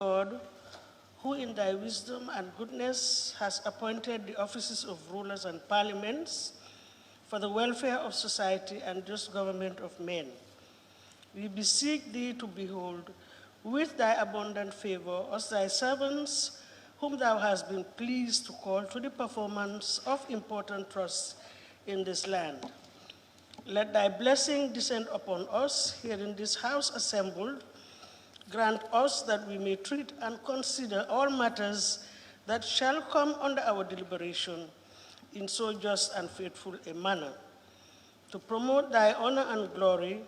God, who in thy wisdom and goodness has appointed the offices of rulers and parliaments for the welfare of society and just government of men. We beseech thee to behold with thy abundant favor us thy servants, whom thou hast been pleased to call to the performance of important trusts in this land. Let thy blessing descend upon us here in this house assembled. Grant us that we may treat and consider all matters that shall come under our deliberation in so just and faithful a manner, to promote thy honor and glory,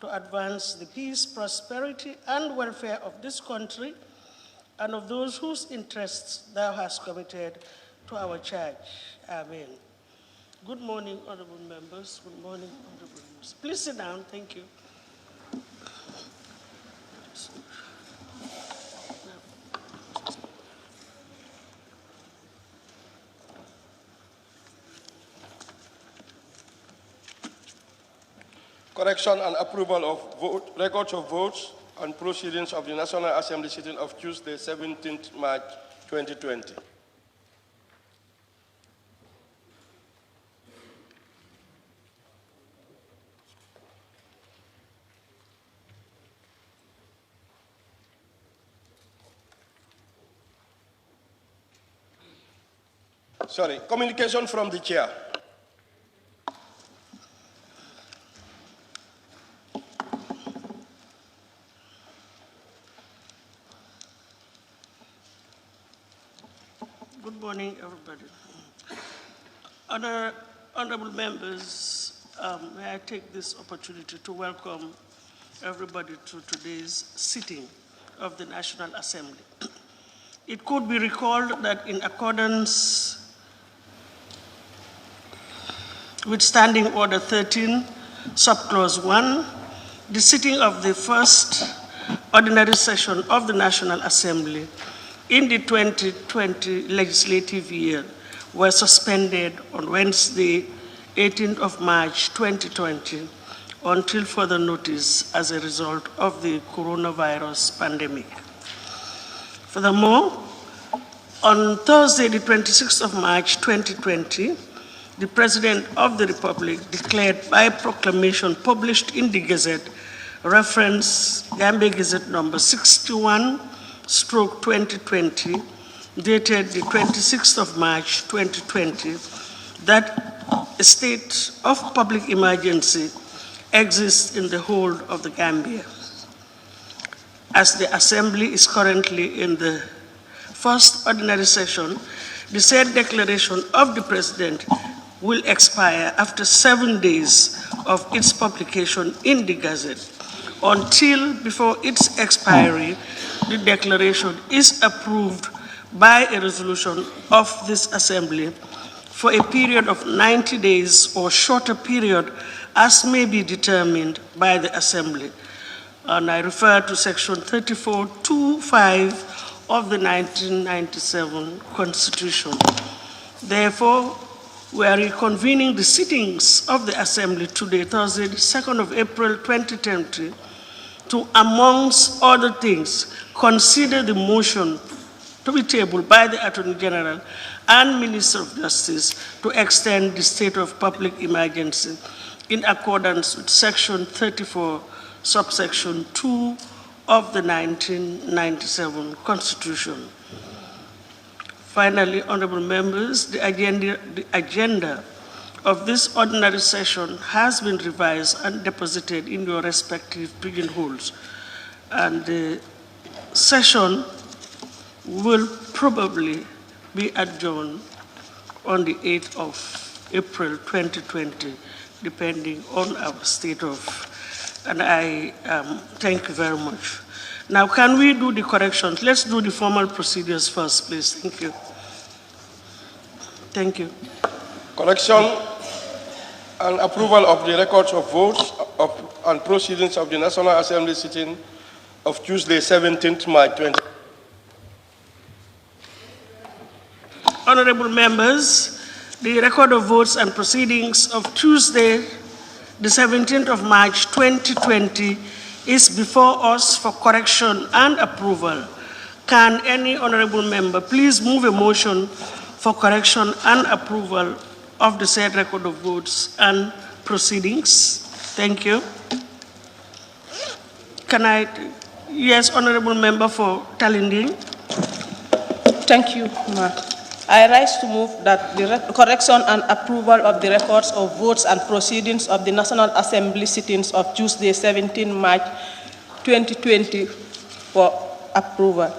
to advance the peace, prosperity, and welfare of this country and of those whose interests thou hast committed to our charge. Amen. Good morning, honorable members. Good morning, honorable members. Please sit down. Thank you. Correction and approval of records of votes and proceedings of the National Assembly sitting of Tuesday, 17th March 2020. Sorry, communication from the chair. Good morning, everybody. Honorable members, may I take this opportunity to welcome everybody to today's sitting of the National Assembly. It could be recalled that in accordance with Standing Order 13, Subclause 1, the sitting of the first ordinary session of the National Assembly in the 2020 legislative year were suspended on Wednesday, 18th of March 2020, until further notice as a result of the coronavirus pandemic. Furthermore, on Thursday, the 26th of March 2020, the President of the Republic declared by proclamation published in the Gazette, reference Gambia Gazette number 61/2020, dated the 26th of March 2020, that a state of public emergency exists in the whole of the Gambia. As the Assembly is currently in the first ordinary session, the said declaration of the President will expire after 7 days of its publication in the Gazette. Until before its expiry, the declaration is approved by a resolution of this Assembly for a period of 90 days or shorter period as may be determined by the Assembly. And I refer to Section 34(2)(5) of the 1997 Constitution. Therefore, we are reconvening the sittings of the Assembly today, Thursday, the 2nd of April 2020, to, amongst other things, consider the motion to be tabled by the Attorney General and Minister of Justice to extend the state of public emergency in accordance with Section 34, subsection 2 of the 1997 Constitution. Finally, honorable members, the agenda of this ordinary session has been revised and deposited in your respective pigeonholes. And the session will probably be adjourned on the 8th of April 2020, depending on our state of. And I thank you very much. Now, can we do the corrections? Let's do the formal procedures first, please. Thank you. Thank you. Correction and approval of the records of votes and proceedings of the National Assembly sitting of Tuesday, 17th March 2020. Honorable members, the record of votes and proceedings of Tuesday, the 17th of March 2020 is before us for correction and approval. Can any honorable member please move a motion for correction and approval of the said record of votes and proceedings? Thank you. Yes, honorable member for Talinding. Thank you, Ma. I rise to move that the correction and approval of the records of votes and proceedings of the National Assembly sittings of Tuesday, 17 March 2020 for approval.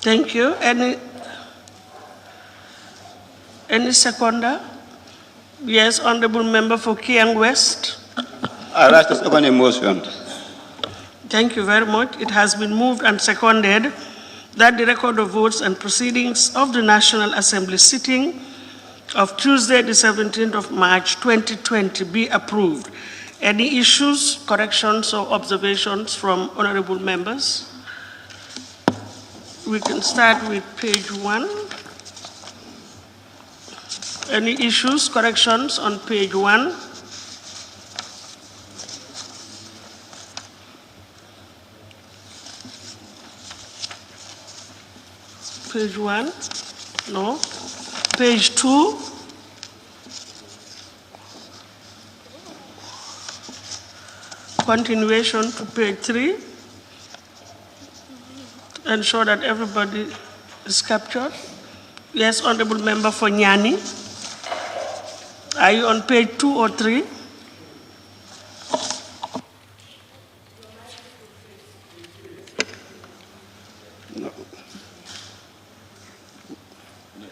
Thank you. Any seconder? Yes, honorable member for Kiang West. I rise to second a motion. Thank you very much. It has been moved and seconded that the record of votes and proceedings of the National Assembly sitting of Tuesday, the 17th of March, 2020 be approved. Any issues, corrections, or observations from honorable members? We can start with page 1. Any issues, corrections on page 1? Page 1? No. Page 2? Continuation to page 3. Ensure that everybody is captured. Yes, honorable member for Nyani. Are you on page 2 or 3?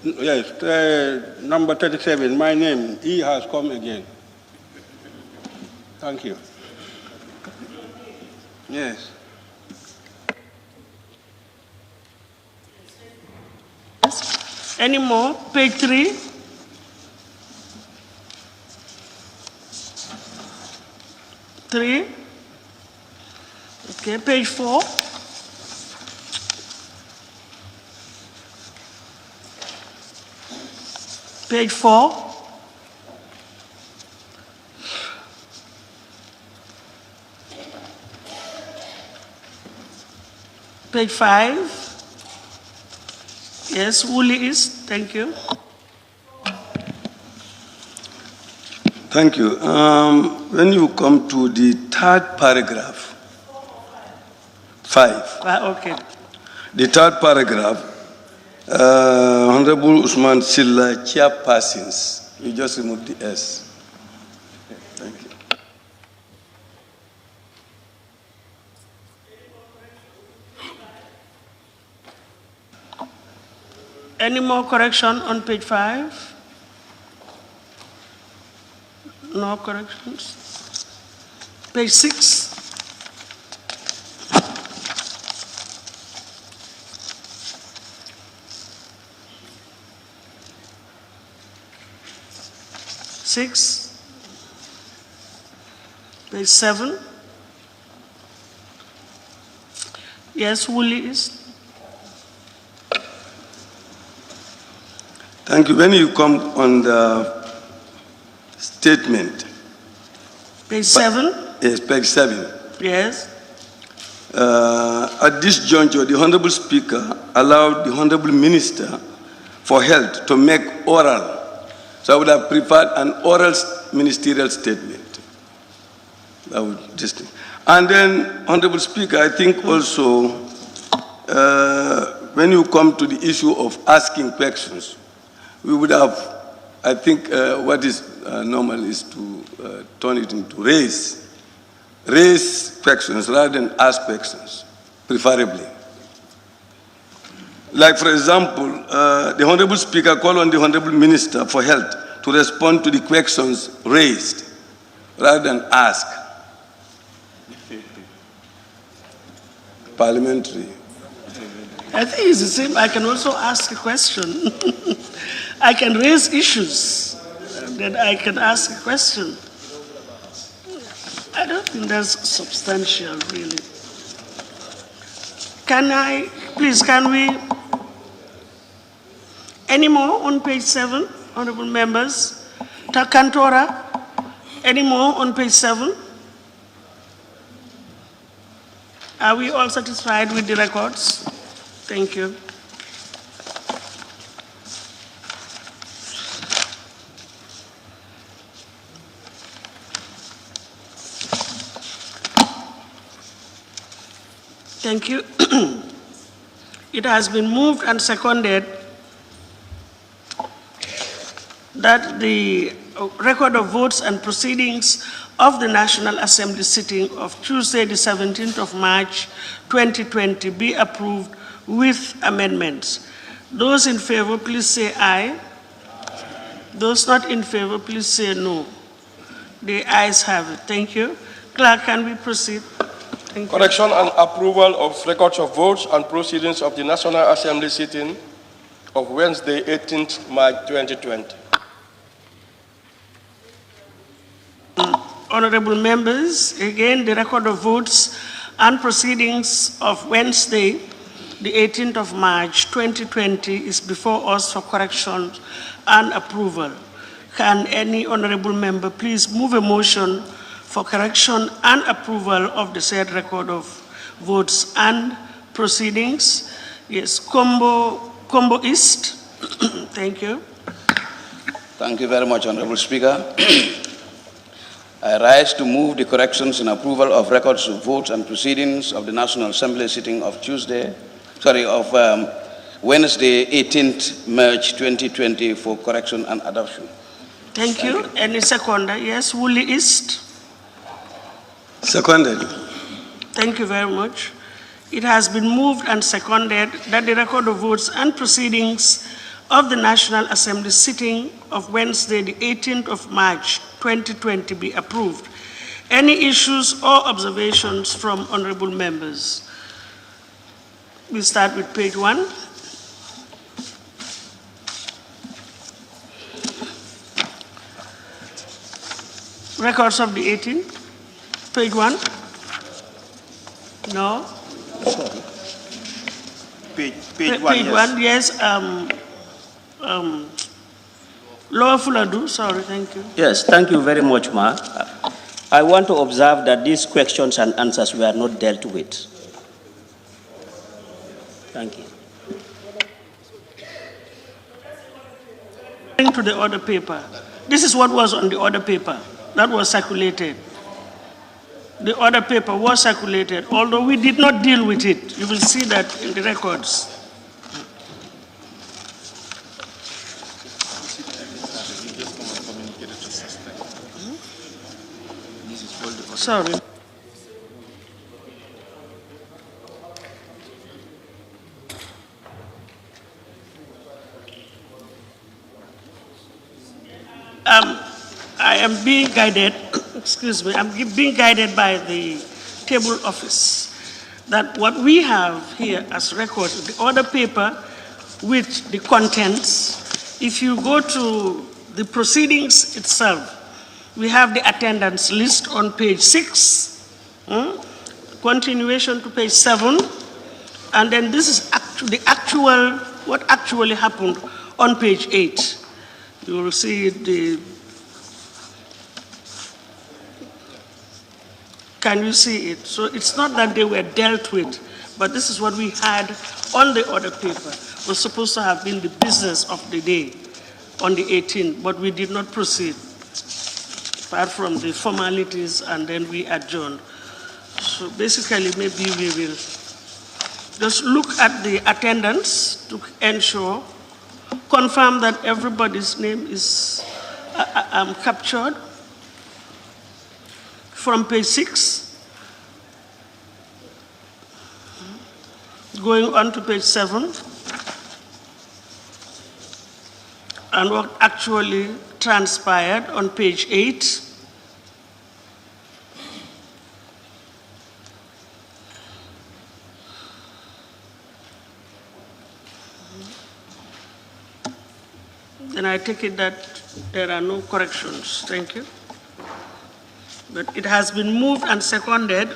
Yes, number 37, my name, he has come again. Thank you. Yes. Any more? Page 3? Three? Okay, page 4? Page 4? Page 5? Yes, Wooly is. Thank you. Thank you. When you come to the third paragraph, 5. Okay. The third paragraph, Honorable Usman Silla, chairpersons, you just remove the S. Thank you. Any more correction on page 5? No corrections. Page 6? Page 7? Yes, Wooly is. Thank you. When you come on the statement. Page 7? Yes, page 7. Yes. At this juncture, the Honorable Speaker allowed the Honorable Minister for Health to make oral. So I would have preferred an oral ministerial statement. That would just. And then, Honorable Speaker, I think also when you come to the issue of asking questions, we would have, I think what is normal is to turn it into raise questions rather than ask questions, preferably. Like, for example, the Honorable Speaker called on the Honorable Minister for Health to respond to the questions raised rather than ask. Parliamentary. I think it's the same. I can also ask a question. I can raise issues, and then I can ask a question. I don't think that's substantial, really. Can we, any more on page 7, honorable members? Takantora, any more on page 7? Are we all satisfied with the records? Thank you. Thank you. It has been moved and seconded that the record of votes and proceedings of the National Assembly sitting of Tuesday, the 17th of March, 2020 be approved with amendments. Those in favor, please say aye. Those not in favor, please say no. The ayes have it. Thank you. Clerk, can we proceed? Thank you. Correction and approval of records of votes and proceedings of the National Assembly sitting of Wednesday, 18th March 2020. Honorable members, again, the record of votes and proceedings of Wednesday, the 18th of March 2020 is before us for correction and approval. Can any honorable member please move a motion for correction and approval of the said record of votes and proceedings? Yes, Combo East. Thank you. Thank you very much, Honorable Speaker. I rise to move the corrections and approval of records of votes and proceedings of the National Assembly sitting of Wednesday, 18th March 2020 for correction and adoption. Thank you. Any seconder? Yes, Woolly East. Seconded. Thank you very much. It has been moved and seconded that the record of votes and proceedings of the National Assembly sitting of Wednesday, the 18th of March, 2020 be approved. Any issues or observations from honorable members? We start with page 1. Records of the 18th. Page 1. No? Page 1, yes. 1, yes. Lower Fuladu, sorry, thank you. Yes, thank you very much, Ma. I want to observe that these questions and answers were not dealt with. Thank you. To the order paper. This is what was on the order paper that was circulated. The order paper was circulated, although we did not deal with it. You will see that in the records. Sorry. I am being guided, excuse me, I'm being guided by the table office that what we have here as records, the order paper with the contents, if you go to the proceedings itself, we have the attendance list on page 6, continuation to page 7, and then this is what actually happened on page 8. You will see can you see it? So it's not that they were dealt with, but this is what we had on the order paper. It was supposed to have been the business of the day on the 18th, but we did not proceed, apart from the formalities, and then we adjourned. So basically, maybe we will just look at the attendance to ensure, confirm that everybody's name is captured. From page 6, going on to page 7, and what actually transpired on page 8. Then I take it that there are no corrections. Thank you. But it has been moved and seconded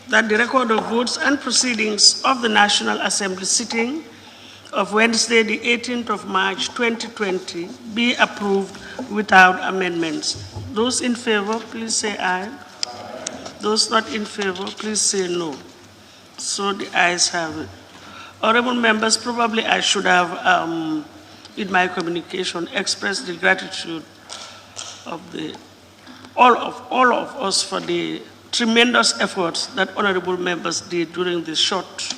that the record of votes and proceedings of the National Assembly sitting of Wednesday, the 18th of March, 2020, be approved without amendments. Those in favor, please say aye. Those not in favor, please say no. So the ayes have it. Honorable members, probably I should have, in my communication, expressed the gratitude of all of us for the tremendous efforts that honorable members did during this short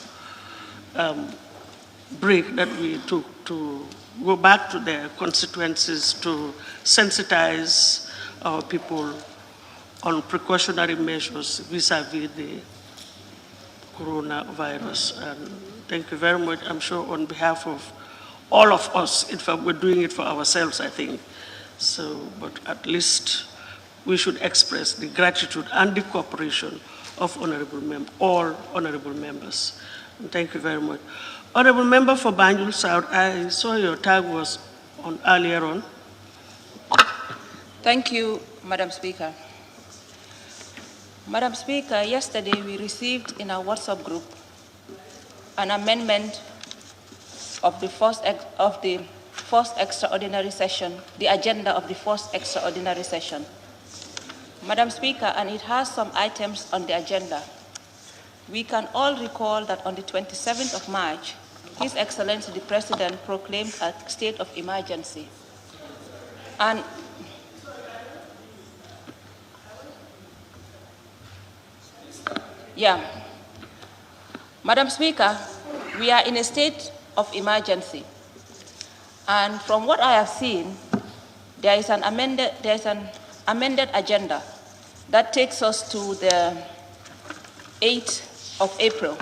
break that we took to go back to their constituencies to sensitize our people on precautionary measures vis-a-vis the coronavirus. And thank you very much. I'm sure on behalf of all of us, in fact, we're doing it for ourselves, I think. So, but at least we should express the gratitude and the cooperation of all honorable members. And thank you very much. Honorable member for Banjul South, I saw your tag was on earlier on. Thank you, Madam Speaker. Madam Speaker, yesterday we received in our WhatsApp group an amendment of the first extraordinary session, the agenda of the first extraordinary session. Madam Speaker, and it has some items on the agenda. We can all recall that on the 27th of March, His Excellency the President proclaimed a state of emergency. And yeah, Madam Speaker, we are in a state of emergency. And from what I have seen, there is an amended agenda that takes us to the 8th of April.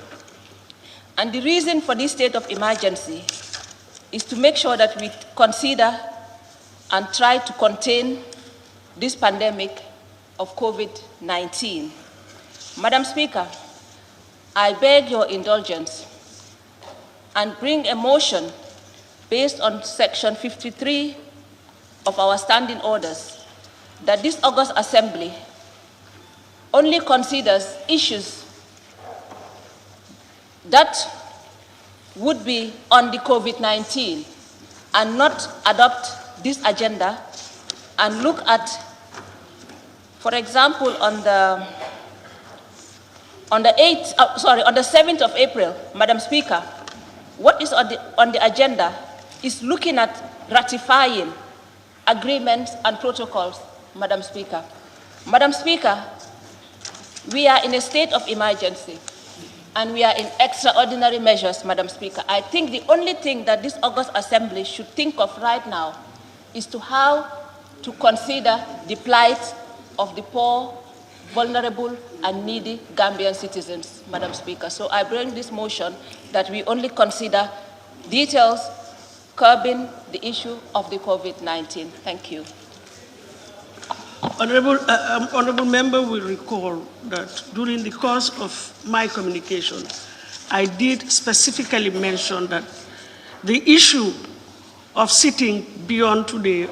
And the reason for this state of emergency is to make sure that we consider and try to contain this pandemic of COVID-19. Madam Speaker, I beg your indulgence and bring a motion based on Section 53 of our standing orders that this August Assembly only considers issues that would be on the COVID-19 and not adopt this agenda and look at, for example, on the 7th of April, Madam Speaker, what is on the agenda is looking at ratifying agreements and protocols, Madam Speaker. Madam Speaker, we are in a state of emergency and we are in extraordinary measures, Madam Speaker. I think the only thing that this August Assembly should think of right now is to how to consider the plight of the poor, vulnerable and needy Gambian citizens, Madam Speaker. So I bring this motion that we only consider details curbing the issue of the COVID-19. Thank you. Honorable member will recall that during the course of my communication, I did specifically mention that the issue of sitting beyond today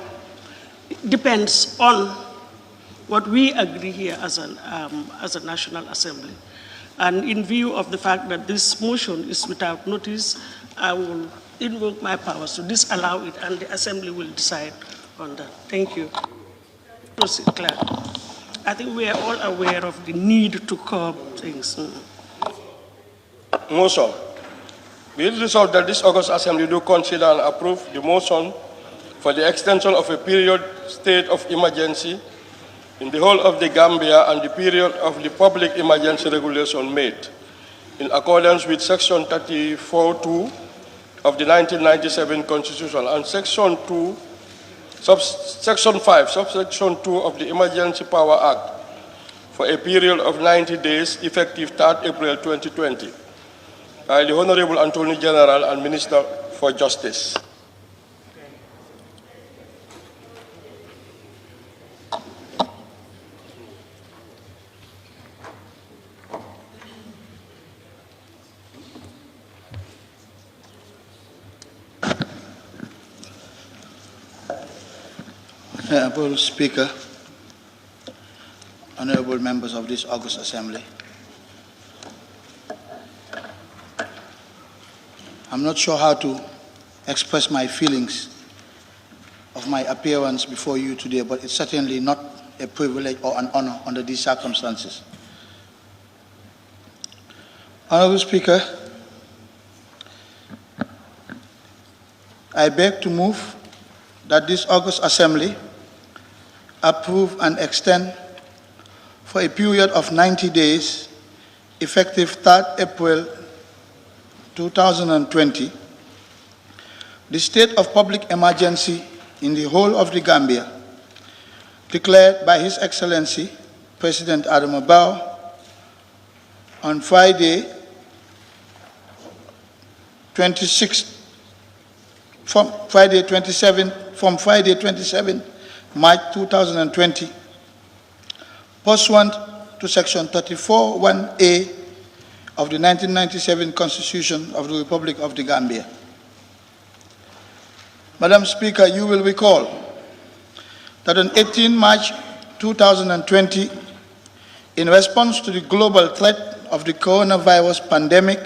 depends on what we agree here as a National Assembly. And in view of the fact that this motion is without notice, I will invoke my powers to disallow it, and the Assembly will decide on that. Thank you. Proceed, Claire. I think we are all aware of the need to curb things. Motion. Be it resolved that this August Assembly do consider and approve the motion for the extension of a period state of emergency in the whole of the Gambia and the period of the public emergency regulation made in accordance with Section 34(2) of the 1997 Constitution and Section 5, subsection 2 of the Emergency Power Act for a period of 90 days effective 3rd April 2020 by the Honorable Attorney General and Minister for Justice. Honorable Speaker, honorable members of this August Assembly, I'm not sure how to express my feelings of my appearance before you today, but it's certainly not a privilege or an honor under these circumstances. Honorable Speaker, I beg to move that this August Assembly approve and extend for a period of 90 days, effective 3rd April 2020, the state of public emergency in the whole of the Gambia, declared by His Excellency President Adama Barrow on Friday, 27 March 2020, pursuant to Section 34(1)(a) of the 1997 Constitution of the Republic of the Gambia. Madam Speaker, you will recall that on 18 March 2020, in response to the global threat of the coronavirus pandemic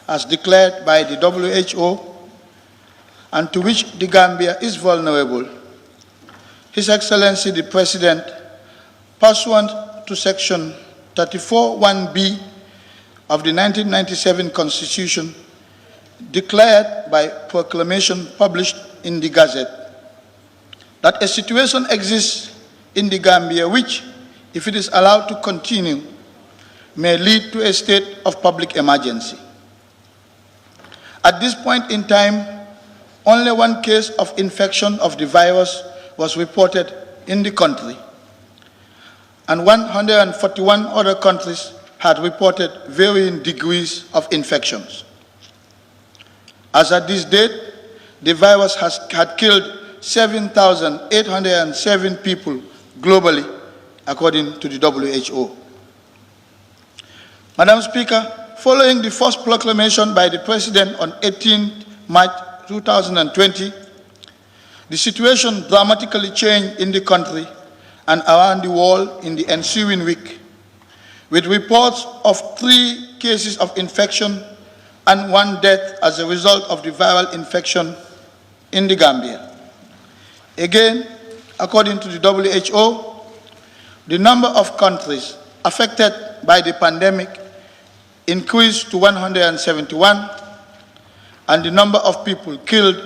as declared by the WHO and to which the Gambia is vulnerable, His Excellency the President, pursuant to Section 34(1)(b) of the 1997 Constitution, declared by proclamation published in the Gazette that a situation exists in the Gambia which, if it is allowed to continue, may lead to a state of public emergency. At this point in time, only one case of infection of the virus was reported in the country, and 141 other countries had reported varying degrees of infections. As at this date, the virus had killed 7,807 people globally, according to the WHO. Madam Speaker, following the first proclamation by the President on 18 March 2020, the situation dramatically changed in the country and around the world in the ensuing week, with reports of 3 cases of infection and 1 death as a result of the viral infection in the Gambia. Again, according to the WHO, the number of countries affected by the pandemic increased to 171, and the number of people killed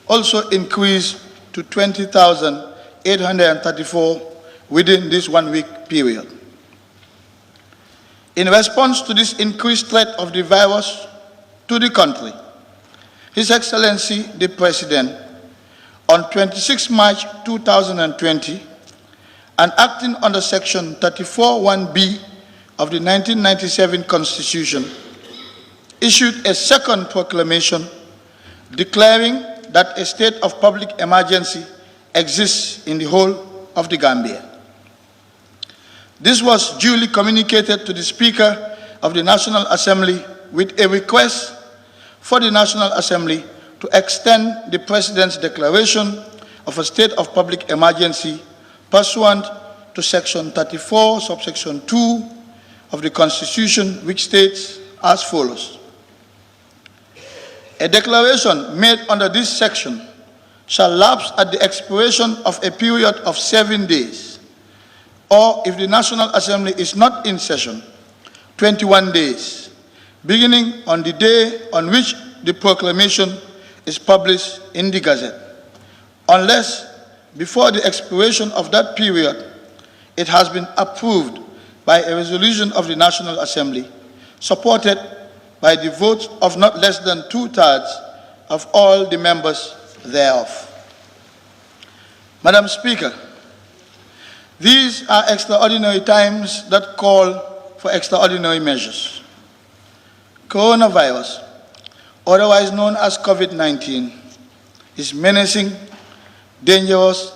also increased to 20,834 within this 1-week period. In response to this increased threat of the virus to the country, His Excellency the President, on 26 March 2020, and acting under Section 34(1)(b) of the 1997 Constitution, issued a second proclamation declaring that a state of public emergency exists in the whole of the Gambia. This was duly communicated to the Speaker of the National Assembly with a request for the National Assembly to extend the President's declaration of a state of public emergency pursuant to Section 34, subsection 2 of the Constitution, which states as follows: a declaration made under this section shall lapse at the expiration of a period of 7 days, or if the National Assembly is not in session, 21 days, beginning on the day on which the proclamation is published in the Gazette, unless before the expiration of that period it has been approved by a resolution of the National Assembly, supported by the votes of not less than 2/3 of all the members thereof. Madam Speaker, these are extraordinary times that call for extraordinary measures. Coronavirus, otherwise known as COVID-19, is menacing, dangerous,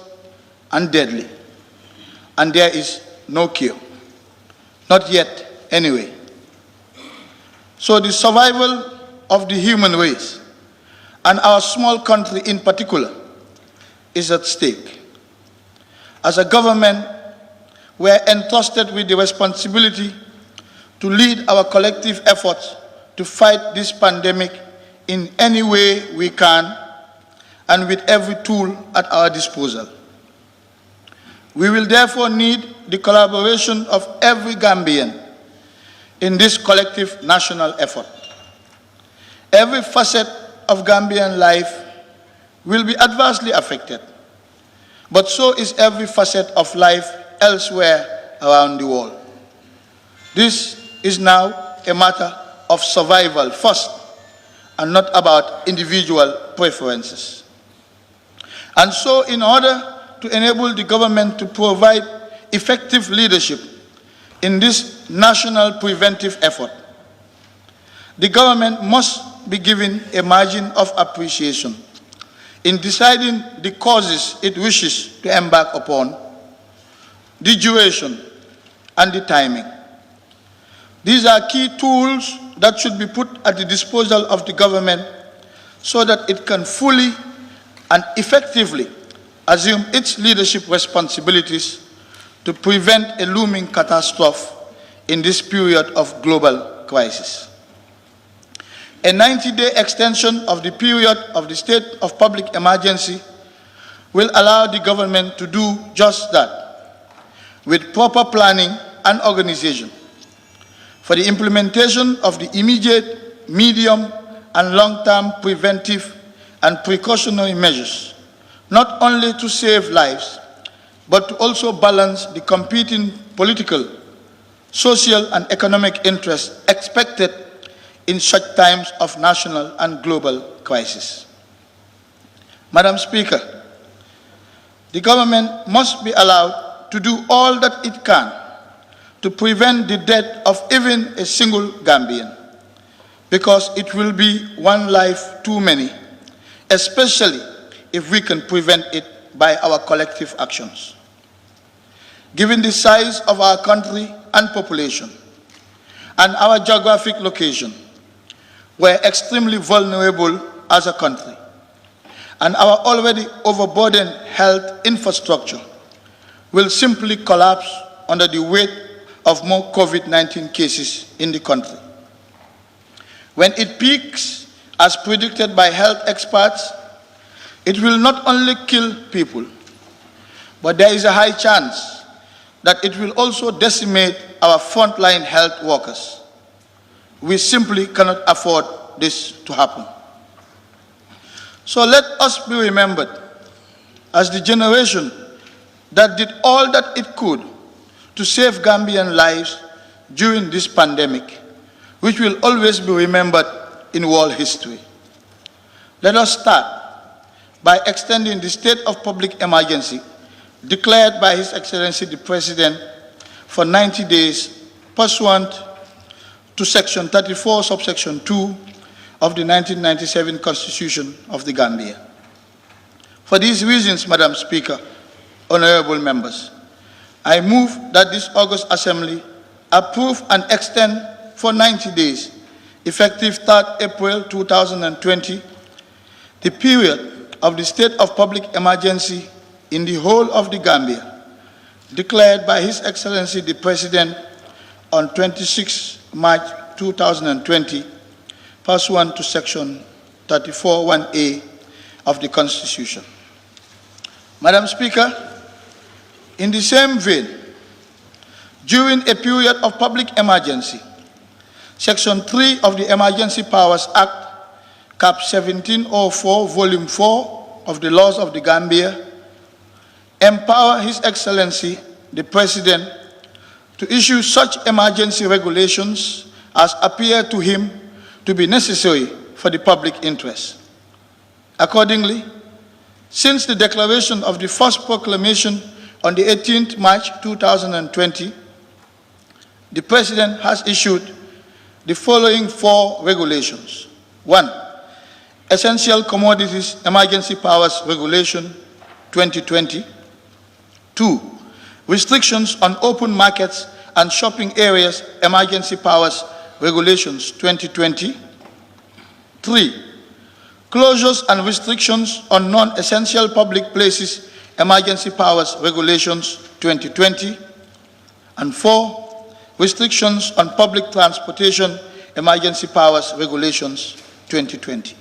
and deadly, and there is no cure. Not yet, anyway. So the survival of the human race, and our small country in particular, is at stake. As a government, we are entrusted with the responsibility to lead our collective efforts to fight this pandemic in any way we can and with every tool at our disposal. We will therefore need the collaboration of every Gambian in this collective national effort. Every facet of Gambian life will be adversely affected, but so is every facet of life elsewhere around the world. This is now a matter of survival first, and not about individual preferences. And so, in order to enable the government to provide effective leadership in this national preventive effort, the government must be given a margin of appreciation in deciding the causes it wishes to embark upon, the duration, and the timing. These are key tools that should be put at the disposal of the government so that it can fully and effectively assume its leadership responsibilities to prevent a looming catastrophe in this period of global crisis. A 90-day extension of the period of the state of public emergency will allow the government to do just that, with proper planning and organization for the implementation of the immediate, medium, and long-term preventive and precautionary measures, not only to save lives, but to also balance the competing political, social, and economic interests expected in such times of national and global crisis. Madam Speaker, the government must be allowed to do all that it can to prevent the death of even a single Gambian, because it will be one life too many, especially if we can prevent it by our collective actions. Given the size of our country and population and our geographic location, we're extremely vulnerable as a country, and our already overburdened health infrastructure will simply collapse under the weight of more COVID-19 cases in the country. When it peaks, as predicted by health experts, it will not only kill people, but there is a high chance that it will also decimate our frontline health workers. We simply cannot afford this to happen. So let us be remembered as the generation that did all that it could to save Gambian lives during this pandemic, which will always be remembered in world history. Let us start by extending the state of public emergency declared by His Excellency the President for 90 days pursuant to Section 34, subsection 2 of the 1997 Constitution of the Gambia. For these reasons, Madam Speaker, honorable members, I move that this August Assembly approve and extend for 90 days, effective 3rd April 2020, the period of the state of public emergency in the whole of the Gambia, declared by His Excellency the President on 26 March 2020, pursuant to Section 34(1)(a) of the Constitution. Madam Speaker, in the same vein, during a period of public emergency, Section 3 of the Emergency Powers Act, Cap 1704, Volume 4 of the Laws of the Gambia, empower His Excellency the President to issue such emergency regulations as appear to him to be necessary for the public interest. Accordingly, since the declaration of the first proclamation on the 18th March 2020, the President has issued the following 4 regulations. 1. Essential Commodities Emergency Powers Regulation 2020. 2. Restrictions on open markets and shopping areas Emergency Powers Regulations 2020. 3. Closures and restrictions on non-essential public places Emergency Powers Regulations 2020. And 4. Restrictions on public transportation Emergency Powers Regulations 2020.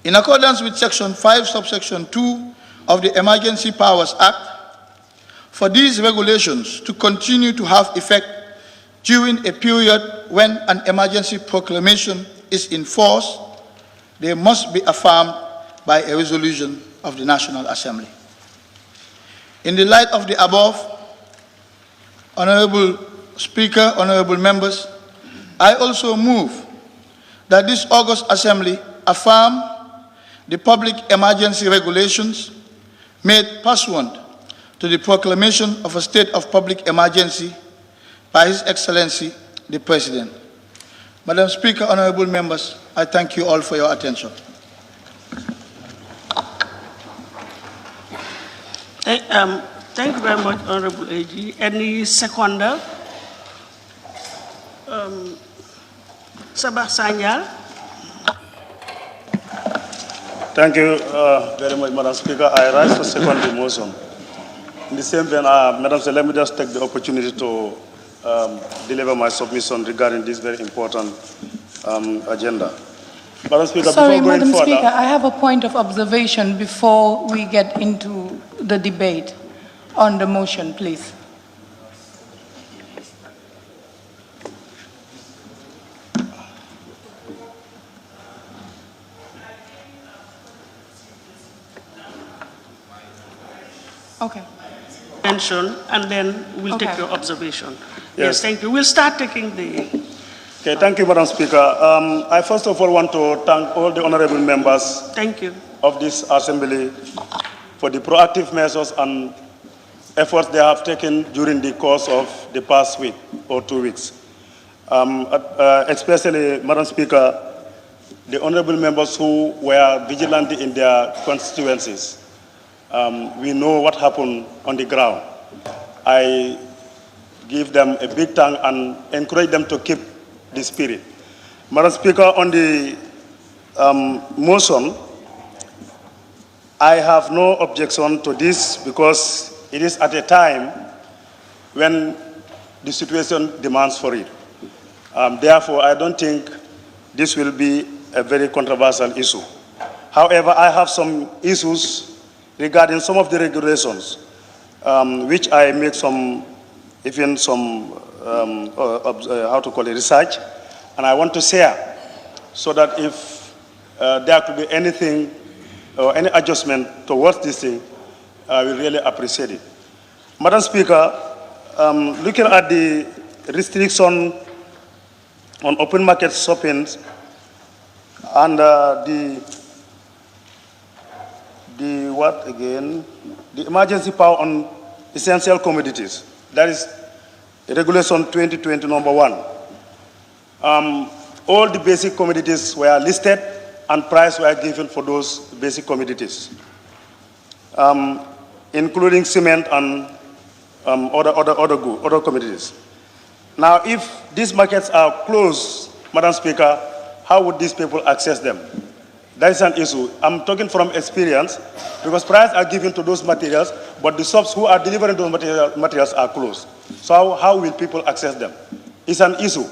In accordance with Section 5, subsection 2 of the Emergency Powers Act, for these regulations to continue to have effect during a period when an emergency proclamation is in force, they must be affirmed by a resolution of the National Assembly. In the light of the above, Honorable Speaker, honorable members, I also move that this August Assembly affirm the public emergency regulations made pursuant to the proclamation of a state of public emergency by His Excellency, the President. Madam Speaker, honorable members, I thank you all for your attention. Thank you very much, Honorable AG. Any seconder? Sabah Sanyal. Thank you very much, Madam Speaker. I rise to second the motion. In the same vein, Madam Speaker, let me just take the opportunity to deliver my submission regarding this very important agenda. Madam Speaker, sorry, before going Madam further, Speaker, I have a point of observation before we get into the debate on the motion, please. Okay. Mention, and then we'll take Okay. your observation. Yes. Yes, thank you. We'll start taking the... okay, thank you, Madam Speaker. I first of all want to thank all the honorable members Thank you. of this assembly for the proactive measures and efforts they have taken during the course of the past week or 2 weeks. Especially, Madam Speaker, the honorable members who were vigilant in their constituencies. We know what happened on the ground. I give them a big thank and encourage them to keep the spirit. Madam Speaker, on the motion, I have no objection to this because it is at a time when the situation demands for it. Therefore, I don't think this will be a very controversial issue. However, I have some issues regarding some of the regulations, which I make some, research, and I want to share so that if there could be anything or any adjustment towards this thing, I will really appreciate it. Madam Speaker, looking at the restriction on open market shopping and the emergency power on essential commodities. That is Regulation 2020 #1. All the basic commodities were listed and price were given for those basic commodities, including cement and other commodities. Now, if these markets are closed, Madam Speaker, how would these people access them? That is an issue. I'm talking from experience because prices are given to those materials, but the shops who are delivering those materials are closed. So how will people access them? It's an issue.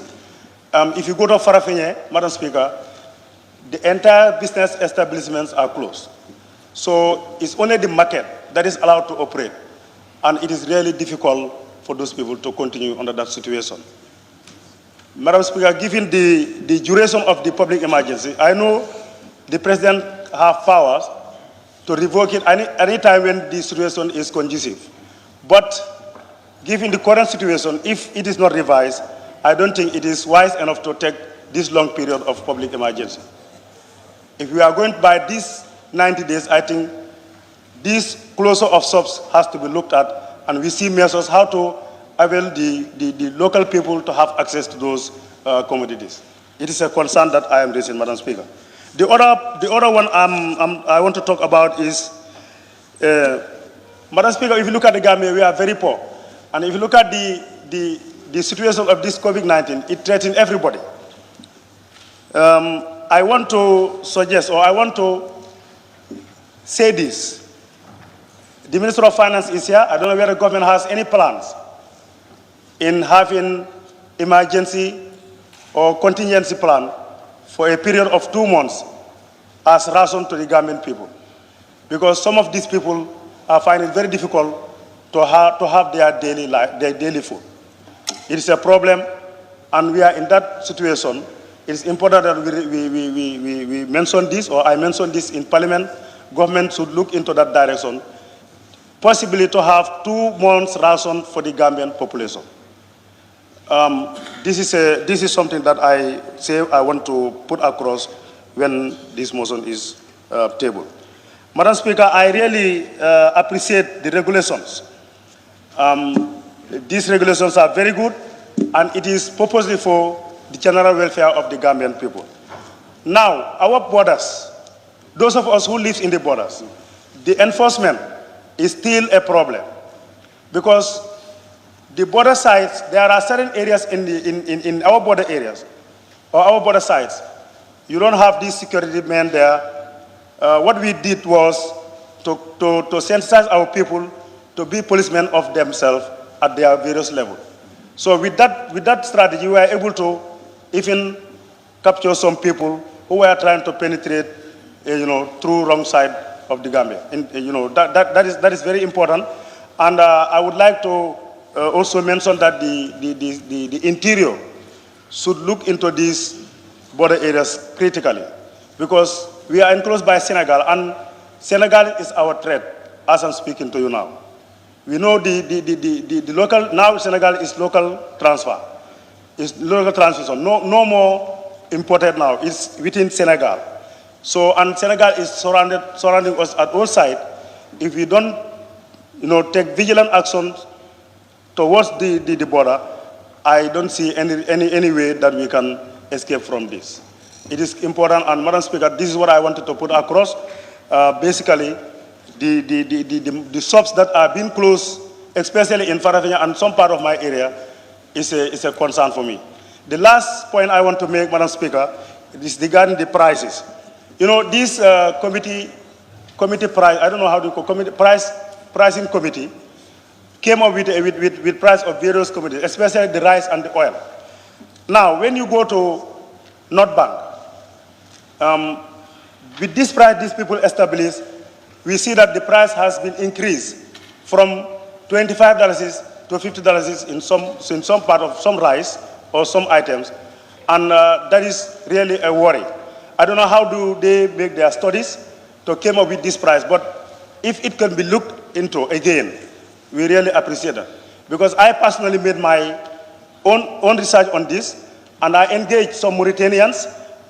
If you go to Farafenye, Madam Speaker, the entire business establishments are closed. So it's only the market that is allowed to operate. And it is really difficult for those people to continue under that situation. Madam Speaker, given the duration of the public emergency, I know the President has powers to revoke it any time when the situation is conducive. But given the current situation, if it is not revised, I don't think it is wise enough to take this long period of public emergency. If we are going by these 90 days, I think this closure of shops has to be looked at, and we see measures how to avail the local people to have access to those commodities. It is a concern that I am raising, Madam Speaker. The other one I want to talk about is, Madam Speaker, if you look at the Gambia, we are very poor. And if you look at the situation of this COVID-19, it threatens everybody. I want to suggest, or I want to say this. The Minister of Finance is here. I don't know whether the government has any plans in having emergency or contingency plan for a period of 2 months as ration to the Gambian people. Because some of these people are finding it very difficult to have their daily food. It is a problem, and we are in that situation. It is important that we mention this, or I mention this in Parliament, government should look into that direction, possibly to have 2 months ration for the Gambian population. This is something that I say I want to put across when this motion is tabled. Madam Speaker, I really appreciate the regulations. These regulations are very good, and it is purposely for the general welfare of the Gambian people. Now, our borders, those of us who live in the borders, the enforcement is still a problem, because the border sites, there are certain areas in our border areas, or our border sites, you don't have these security men there. What we did was to sensitize our people to be policemen of themselves at their various levels. So with that strategy, we were able to even capture some people who were trying to penetrate, through wrong side of the Gambia. And, that is very important. And I would like to also mention that the interior should look into these border areas critically, because we are enclosed by Senegal, and Senegal is our threat as I'm speaking to you now. We know the local, now Senegal is local transfer. It's local transmission. No more imported now. It's within Senegal. So, and Senegal is surrounding us at all sides. If we don't, take vigilant action towards the border, I don't see any way that we can escape from this. It is important, and Madam Speaker, this is what I wanted to put across. Basically, the shops that are being closed, especially in Farafenya and some part of my area, is a concern for me. The last point I want to make, Madam Speaker, is regarding the prices. This committee price, I don't know how to call it, pricing committee, came up with price of various commodities, especially the rice and the oil. Now, when you go to North Bank, with this price these people established, we see that the price has been increased from $25 to $50 in some part of some rice or some items, and that is really a worry. I don't know how do they make their studies to come up with this price, but if it can be looked into again, we really appreciate that. Because I personally made my own research on this, and I engaged some Mauritanians,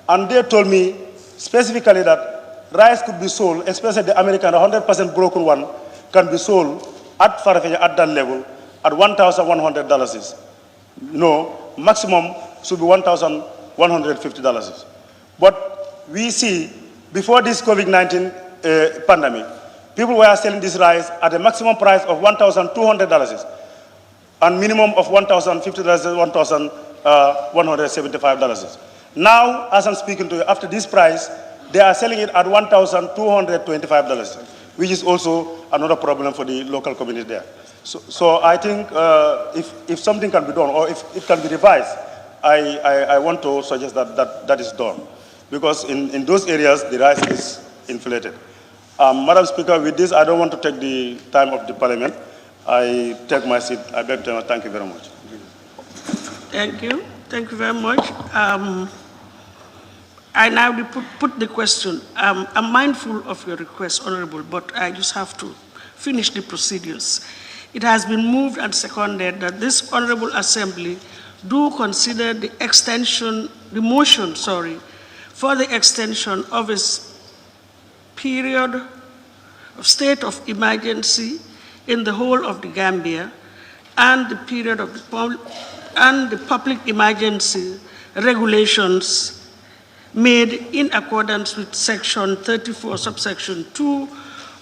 and they told me specifically that rice could be sold, especially the American 100% broken one, can be sold at Farafenya at that level at $1,100. Maximum should be $1,150. But we see, before this COVID-19 pandemic, people were selling this rice at a maximum price of $1,200 and minimum of $1,050, $1,175. Now, as I'm speaking to you, after this price, they are selling it at $1,225, which is also another problem for the local community there. So I think if something can be done, or if it can be revised, I want to suggest that is done. Because in those areas, the rice is inflated. Madam Speaker, with this, I don't want to take the time of the Parliament. I take my seat. I beg to thank you very much. Thank you. Thank you very much. I now put the question. I'm mindful of your request, Honorable, but I just have to finish the procedures. It has been moved and seconded that this Honorable Assembly do consider the motion for the extension of its period of state of emergency in the whole of the Gambia and the period of the public emergency regulations made in accordance with Section 34, subsection 2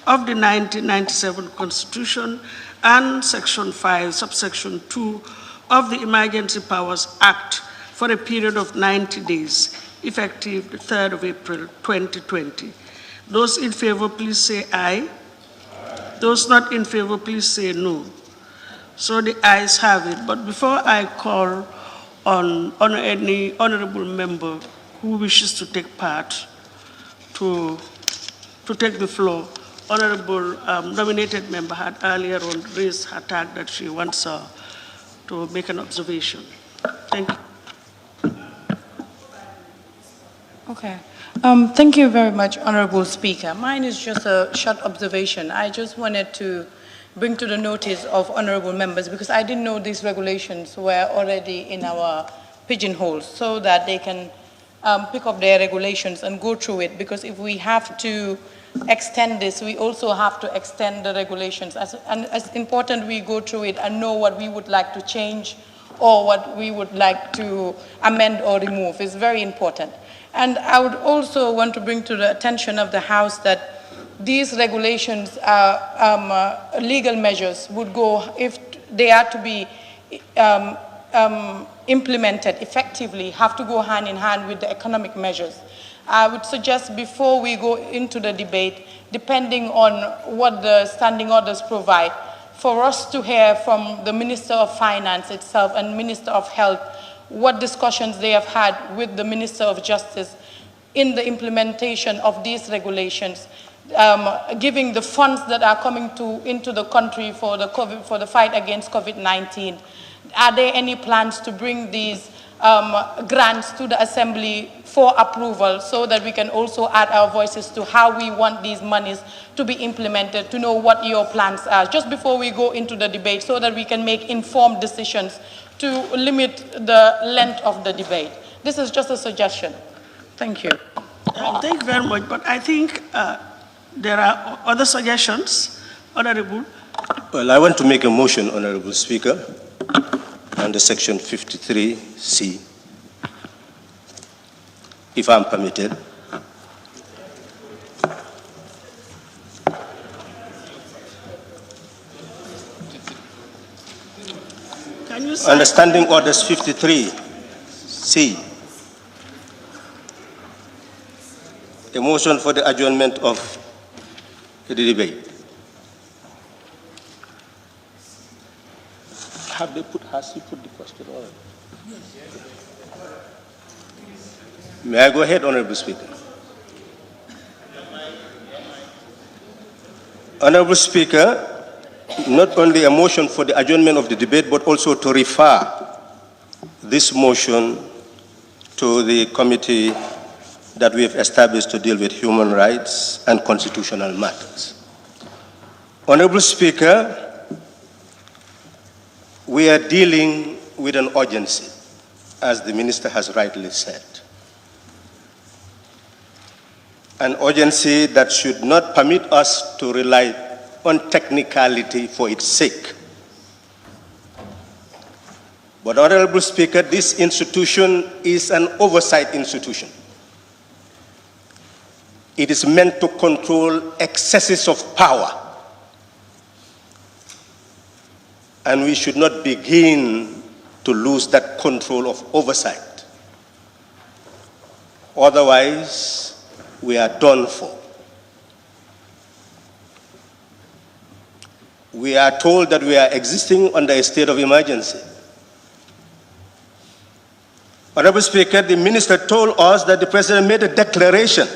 of the 1997 Constitution and Section 5, subsection 2 of the Emergency Powers Act for a period of 90 days, effective the 3rd of April, 2020. Those in favor, please say aye. Those not in favor, please say no. So the ayes have it. But before I call on any honorable member who wishes to take part to take the floor, honorable nominated member had earlier on raised her tag that she wants to make an observation. Thank you. Okay. Thank you very much, Honorable Speaker. Mine is just a short observation. I just wanted to bring to the notice of honorable members, because I didn't know these regulations were already in our pigeonholes, so that they can pick up their regulations and go through it, because if we have to extend this, we also have to extend the regulations. And as important we go through it and know what we would like to change or what we would like to amend or remove is very important. And I would also want to bring to the attention of the House that these regulations, legal measures would go, if they are to be implemented effectively, have to go hand in hand with the economic measures. I would suggest before we go into the debate, depending on what the standing orders provide, for us to hear from the Minister of Finance itself and Minister of Health what discussions they have had with the Minister of Justice in the implementation of these regulations, giving the funds that are coming into the country for the fight against COVID-19. Are there any plans to bring these grants to the Assembly for approval, so that we can also add our voices to how we want these monies to be implemented, to know what your plans are, just before we go into the debate, so that we can make informed decisions to limit the length of the debate. This is just a suggestion. Thank you. Thank you very much, but I think there are other suggestions. Honorable. Well, I want to make a motion, Honorable Speaker, under Section 53C, if I'm permitted. Can you Under Standing Orders 53C, a motion for the adjournment of the debate. Has he put the question on? May I go ahead, Honorable Speaker? Honorable Speaker, not only a motion for the adjournment of the debate, but also to refer this motion to the committee that we have established to deal with human rights and constitutional matters. Honorable Speaker, we are dealing with an urgency, as the Minister has rightly said. An urgency that should not permit us to rely on technicality for its sake. But, Honorable Speaker, this institution is an oversight institution. It is meant to control excesses of power. And we should not begin to lose that control of oversight. Otherwise, we are done for. We are told that we are existing under a state of emergency. Honorable Speaker, the Minister told us that the President made a declaration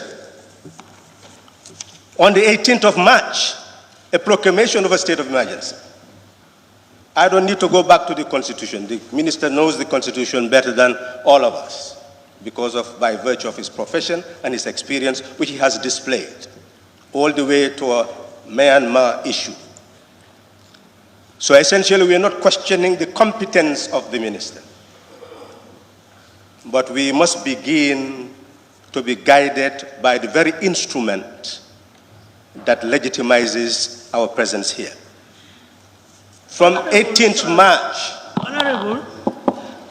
on the 18th of March, a proclamation of a state of emergency. I don't need to go back to the Constitution. The Minister knows the Constitution better than all of us, by virtue of his profession and his experience, which he has displayed, all the way to a Myanmar issue. So essentially, we are not questioning the competence of the Minister, but we must begin to be guided by the very instrument that legitimizes our presence here. From 18th March. Honorable,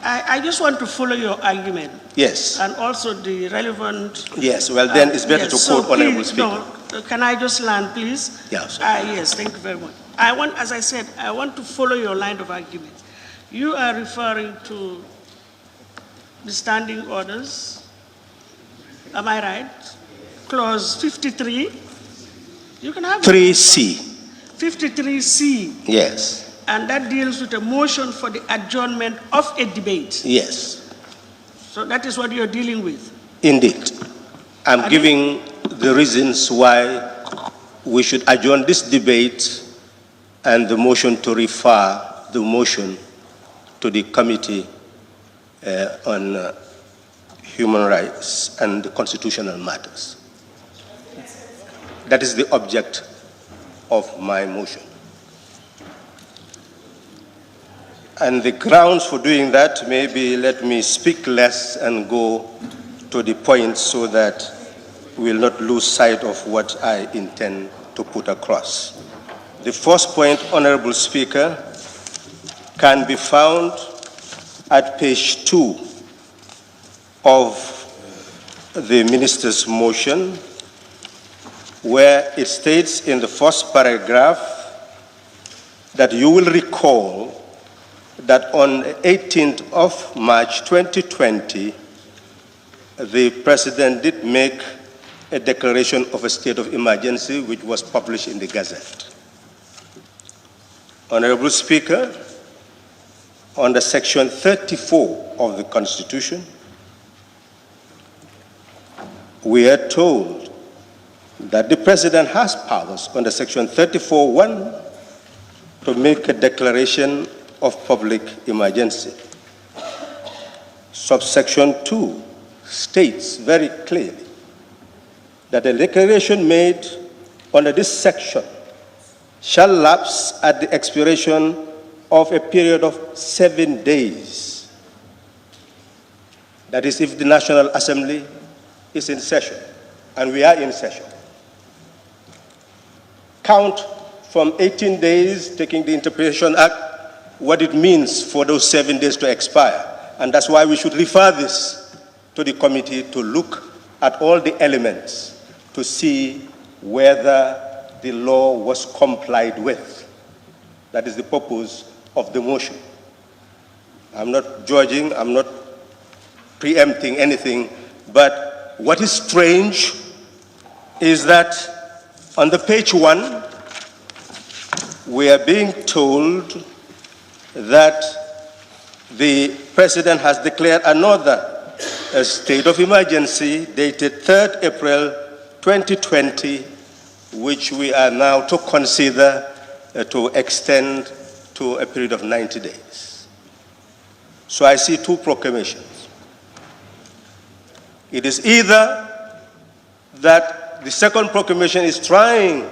I just want to follow your argument. Yes. And also the relevant. Yes, well then it's better to quote Honorable Speaker. No, can I just land, please? Yes. Yes, thank you very much. As I said, I want to follow your line of argument. You are referring to the standing orders. Am I right? Clause 53. You can have 3C. 53C. Yes. And that deals with a motion for the adjournment of a debate. Yes. So that is what you're dealing with. Indeed. I'm giving the reasons why we should adjourn this debate and the motion to refer the motion to the Committee on human rights and constitutional matters. That is the object of my motion. And the grounds for doing that, maybe let me speak less and go to the point so that we will not lose sight of what I intend to put across. The first point, Honorable Speaker, can be found at page 2 of the Minister's motion, where it states in the first paragraph that you will recall that on 18th of March 2020, the President did make a declaration of a state of emergency which was published in the Gazette. Honorable Speaker, under Section 34 of the Constitution, we are told that the President has powers under Section 34(1) to make a declaration of public emergency. Subsection 2 states very clearly that a declaration made under this section shall lapse at the expiration of a period of 7 days. That is, if the National Assembly is in session, and we are in session. Count from 18 days, taking the Interpretation Act, what it means for those 7 days to expire. And that's why we should refer this to the committee to look at all the elements to see whether the law was complied with. That is the purpose of the motion. I'm not judging, I'm not preempting anything, but what is strange is that on the page 1, we are being told that the President has declared another state of emergency dated 3rd April 2020, which we are now to consider to extend to a period of 90 days. So I see two proclamations. It is either that the second proclamation is trying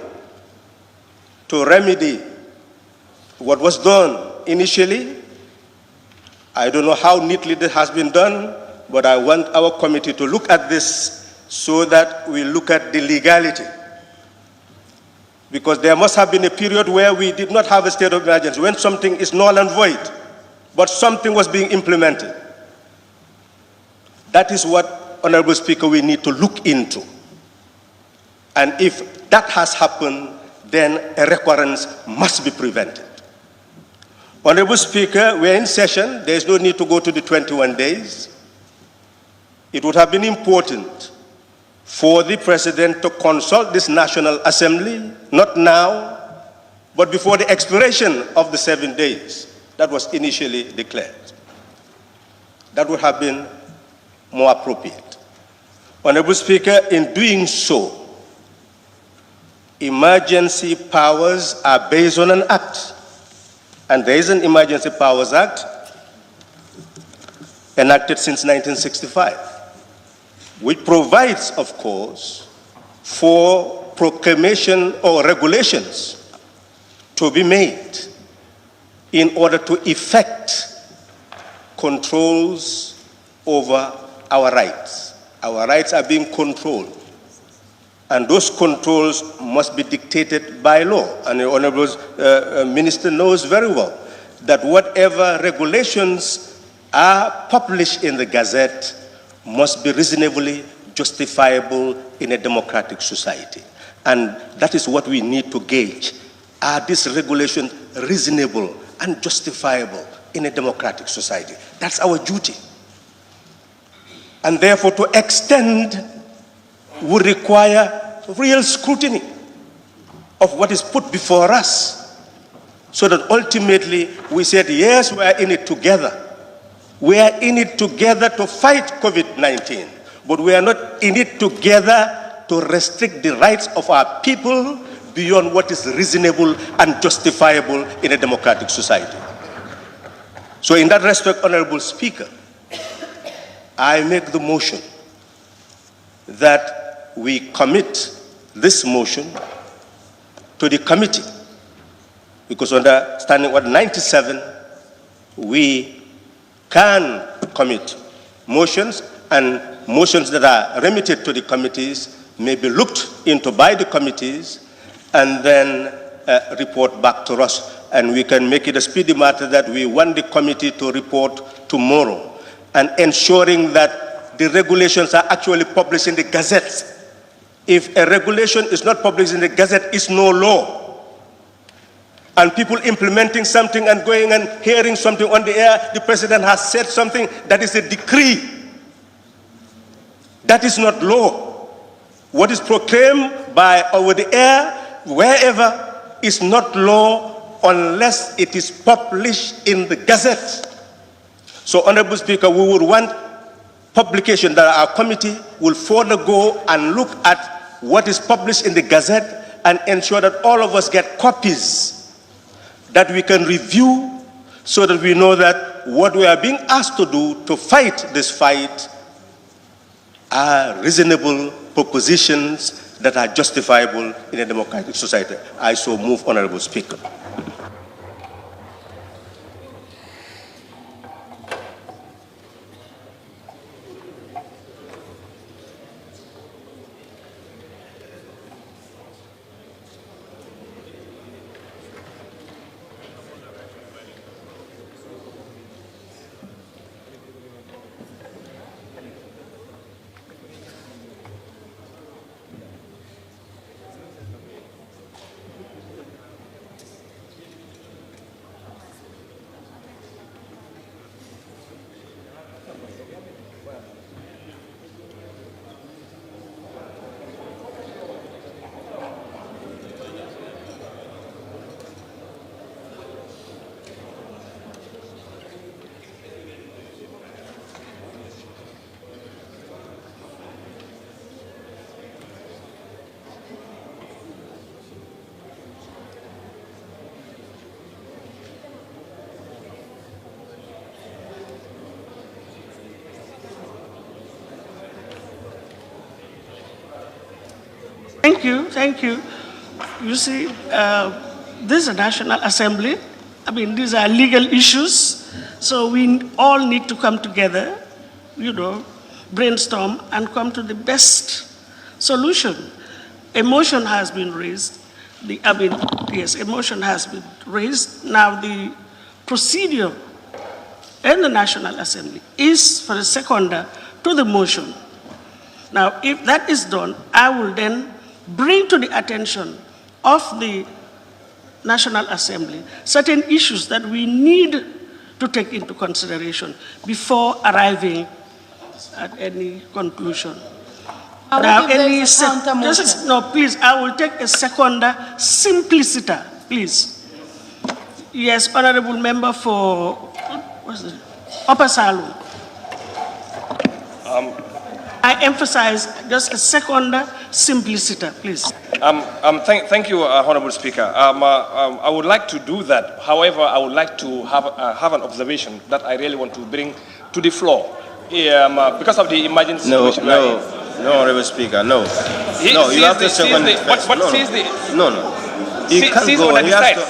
to remedy what was done initially. I don't know how neatly this has been done, but I want our committee to look at this so that we look at the legality. Because there must have been a period where we did not have a state of emergency, when something is null and void, but something was being implemented. That is what, Honorable Speaker, we need to look into. And if that has happened, then a recurrence must be prevented. Honorable Speaker, we are in session. There is no need to go to the 21 days. It would have been important for the President to consult this National Assembly, not now, but before the expiration of the 7 days that was initially declared. That would have been more appropriate. Honorable Speaker, in doing so, emergency powers are based on an act, and there is an Emergency Powers Act enacted since 1965, which provides, of course, for proclamation or regulations to be made in order to effect controls over our rights. Our rights are being controlled, and those controls must be dictated by law. And the Honorable Minister knows very well that whatever regulations are published in the Gazette must be reasonably justifiable in a democratic society. And that is what we need to gauge. Are these regulations reasonable and justifiable in a democratic society? That's our duty. And therefore, to extend would require real scrutiny of what is put before us, so that ultimately we said, yes, we are in it together. We are in it together to fight COVID-19, but we are not in it together to restrict the rights of our people beyond what is reasonable and justifiable in a democratic society. So in that respect, Honorable Speaker, I make the motion that we commit this motion to the committee, because under standing order 97, we can commit motions, and motions that are remitted to the committees may be looked into by the committees and then report back to us. And we can make it a speedy matter that we want the committee to report tomorrow, and ensuring that the regulations are actually published in the Gazette. If a regulation is not published in the Gazette, it's no law. And people implementing something and going and hearing something on the air, the president has said something, that is a decree. That is not law. What is proclaimed by over the air, wherever, is not law unless it is published in the Gazette. So, Honorable Speaker, we would want publication that our committee will further go and look at what is published in the Gazette and ensure that all of us get copies that we can review, so that we know that what we are being asked to do to fight this fight are reasonable propositions that are justifiable in a democratic society. I so move, Honorable Speaker. Thank you, thank you. You see, this is a National Assembly. I mean, these are legal issues, so we all need to come together, you know, brainstorm and come to the best solution. A motion has been raised. Yes, a motion has been raised. Now the procedure in the National Assembly is for a seconder to the motion. Now, if that is done, I will then bring to the attention of the National Assembly certain issues that we need to take into consideration before arriving at any conclusion. Now, no, please, I will take a seconder simpliciter, please. Yes, Honorable Member for what's it? Upper Salon. I emphasize just a seconder simpliciter, please. Thank you, Honorable Speaker. I would like to do that. However, I would like to have an observation that I really want to bring to the floor. Because of the emergency situation. No, Honorable Speaker, no. You have to second the No. He can't go. He has to...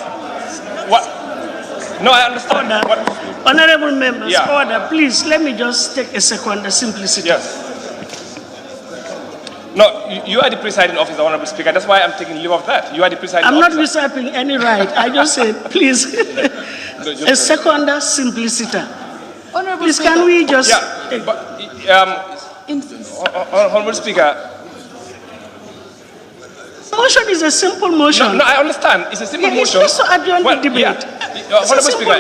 What? No, I understand. Honorable members, order, please, let me just take a seconder simpliciter. Yes. No, you are the presiding officer, Honorable Speaker. That's why I'm taking leave of that. You are the presiding officer. I'm not usurping any right. I just said, please, a seconder simpliciter. Honorable please, Speaker. can we just... Yeah, but, Honorable Speaker. Motion is a simple motion. No, I understand. It's a simple motion. It's just to adjourn the debate. Yeah. Honorable Speaker,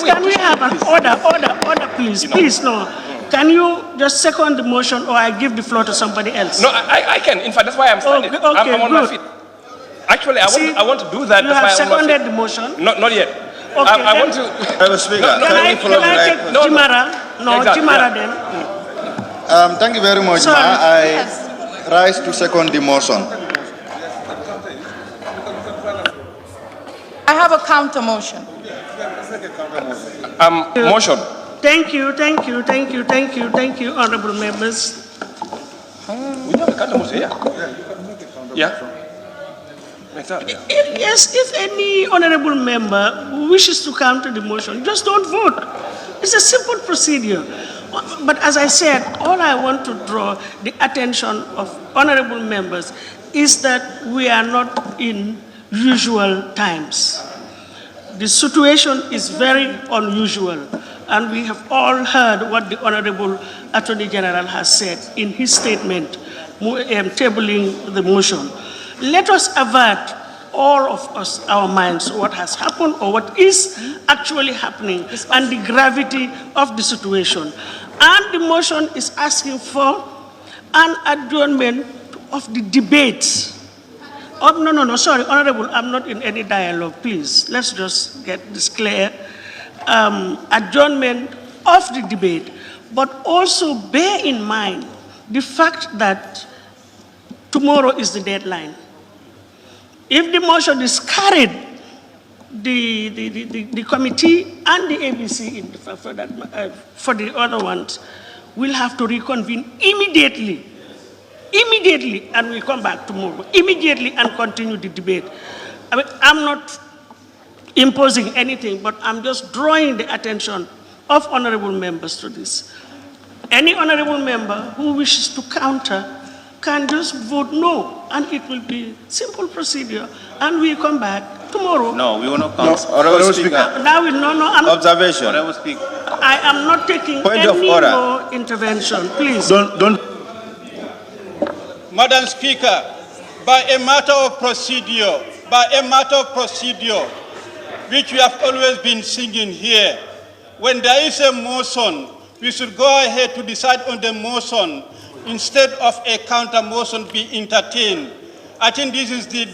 can we have an order, please? You know. Please, no. Can you just second the motion, or I give the floor to somebody else? No, I can. In fact, that's why I'm standing. Okay, I'm on my feet. Actually, I want to do that. You have seconded the motion? Not yet. Okay, I want to... Speaker, can I take Jimara? No, exactly, Jimara then. Thank you very much, Ma. I rise to second the motion. I have a counter motion. Motion. Thank you, honorable members. Yes, if any honorable member wishes to counter the motion, just don't vote. It's a simple procedure. But as I said, all I want to draw the attention of honorable members is that we are not in usual times. The situation is very unusual, and we have all heard what the Honorable Attorney General has said in his statement tabling the motion. Let us avert all of us, our minds, what has happened or what is actually happening and the gravity of the situation. And the motion is asking for an adjournment of the debate. Oh, no, sorry, Honorable, I'm not in any dialogue, please. Let's just get this clear. Adjournment of the debate, but also bear in mind the fact that tomorrow is the deadline. If the motion is carried, the committee and the ABC for the other ones will have to reconvene immediately, and we'll come back tomorrow, immediately, and continue the debate. I mean, I'm not imposing anything, but I'm just drawing the attention of honorable members to this. Any honorable member who wishes to counter can just vote no, and it will be simple procedure, and we'll come back tomorrow. No, we will not counter. Honorable Speaker. Observation. I am not taking any more intervention, please. Don't. Madam Speaker, by a matter of procedure, which we have always been singing here, when there is a motion, we should go ahead to decide on the motion instead of a counter motion be entertained. I think this is the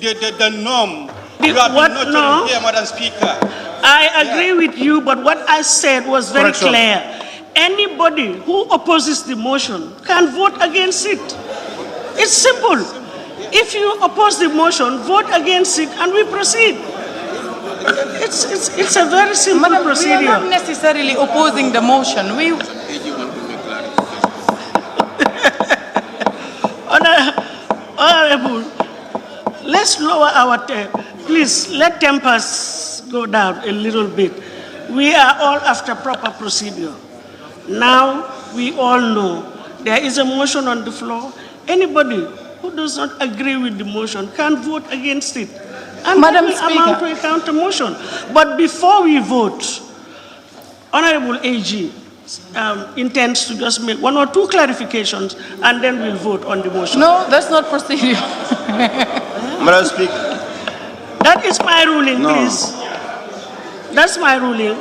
norm. You have been nurturing here, Madam Speaker. I agree with you, but what I said was very clear. Anybody who opposes the motion can vote against it. It's simple. If you oppose the motion, vote against it, and we proceed. It's a very simple procedure. We are not necessarily opposing the motion. Honorable, let's lower our please let tempers go down a little bit. We are all after proper procedure. Now we all know there is a motion on the floor. Anybody who does not agree with the motion can vote against it. And Madam that will amount to a counter motion. But before we vote, Honorable AG intends to just make one or two clarifications, and then we'll vote on the motion. No, that's not procedure. Madam Speaker. That is my ruling, please. That's my ruling.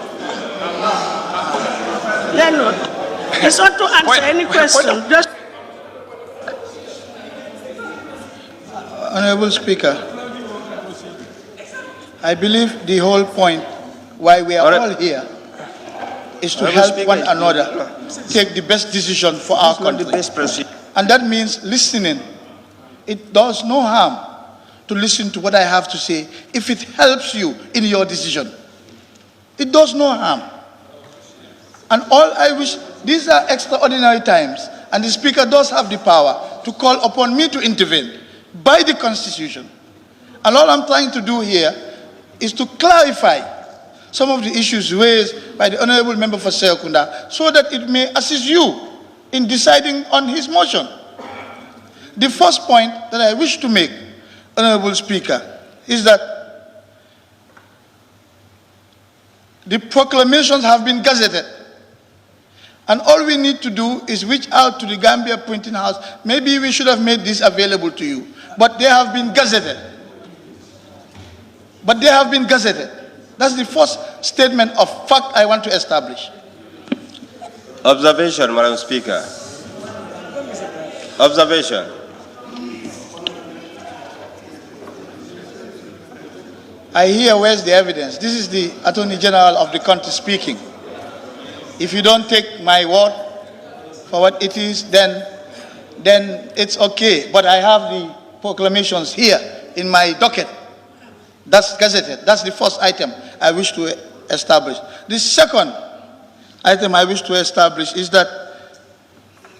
Leonard, it's not to answer any question. Just Honorable Speaker, I believe the whole point why we are all here is to help one another take the best decision for our country. And that means listening. It does no harm to listen to what I have to say if it helps you in your decision. It does no harm. And all I wish, these are extraordinary times, and the Speaker does have the power to call upon me to intervene by the Constitution. And all I'm trying to do here is to clarify some of the issues raised by the Honorable Member for Serekunda so that it may assist you in deciding on his motion. The first point that I wish to make, Honorable Speaker, is that the proclamations have been gazetted. And all we need to do is reach out to the Gambia Printing House. Maybe we should have made this available to you. But they have been gazetted. That's the first statement of fact I want to establish. Observation, Madam Speaker. Observation. I hear where's the evidence. This is the Attorney General of the country speaking. If you don't take my word for what it is, then it's okay. But I have the proclamations here in my docket. That's gazetted. That's the first item I wish to establish. The second item I wish to establish is that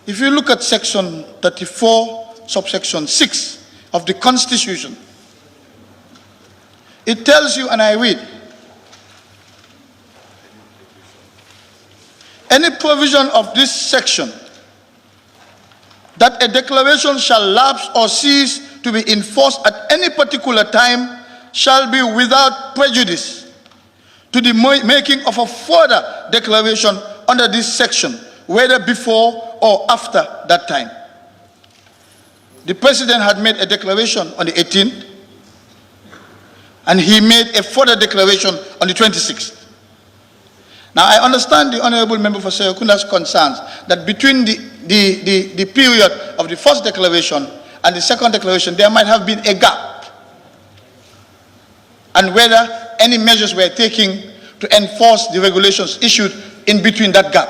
if you look at section 34, subsection 6 of the Constitution, it tells you, and I read, any provision of this section that a declaration shall lapse or cease to be enforced at any particular time shall be without prejudice to the making of a further declaration under this section, whether before or after that time. The President had made a declaration on the 18th, and he made a further declaration on the 26th. Now, I understand the Honorable Member for Serekunda's concerns that between the period of the first declaration and the second declaration, there might have been a gap, and whether any measures were taken to enforce the regulations issued in between that gap.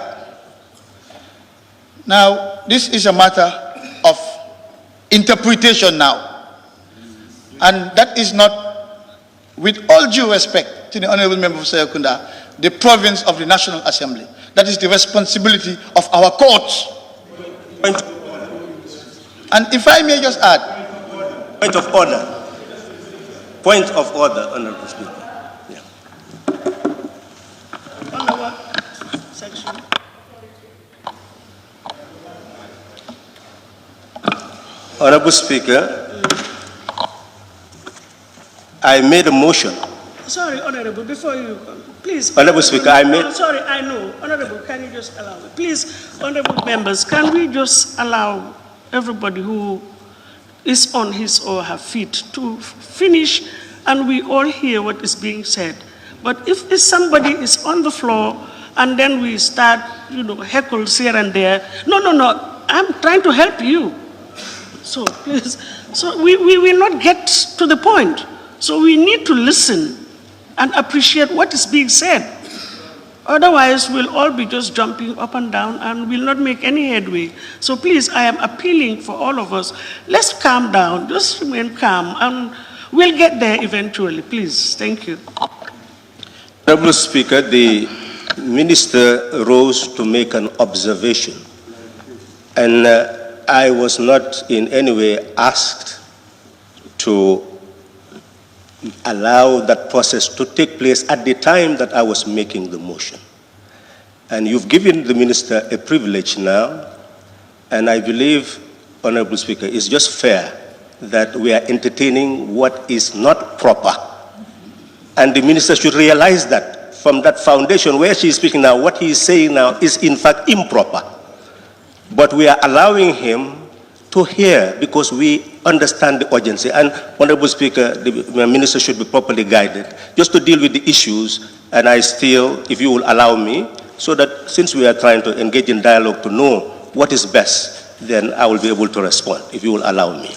Now, this is a matter of interpretation now, and that is not, with all due respect to the Honorable Member for Serekunda, the province of the National Assembly. That is the responsibility of our courts. And if I may just add. Point of order. Point of order, Honorable Speaker. Yeah. Under what section? Honorable Speaker, I made a motion. Sorry, Honorable, before you, please. Honorable Speaker, I made... Sorry, I know. Honorable, can you just allow me? Please, Honorable members, can we just allow everybody who is on his or her feet to finish, and we all hear what is being said. But if somebody is on the floor and then we start, heckles here and there, no, I'm trying to help you. So please, so we will not get to the point. So we need to listen and appreciate what is being said. Otherwise, we'll all be just jumping up and down and will not make any headway. So please, I am appealing for all of us. Let's calm down, just remain calm, and we'll get there eventually. Please, thank you. Honorable Speaker, the Minister rose to make an observation, and I was not in any way asked to allow that process to take place at the time that I was making the motion. And you've given the Minister a privilege now, and I believe, Honorable Speaker, it's just fair that we are entertaining what is not proper. And the Minister should realize that from that foundation where she is speaking now, what he is saying now is in fact improper. But we are allowing him to hear because we understand the urgency. And Honorable Speaker, the Minister should be properly guided just to deal with the issues. And I still, if you will allow me, so that since we are trying to engage in dialogue to know what is best, then I will be able to respond, if you will allow me.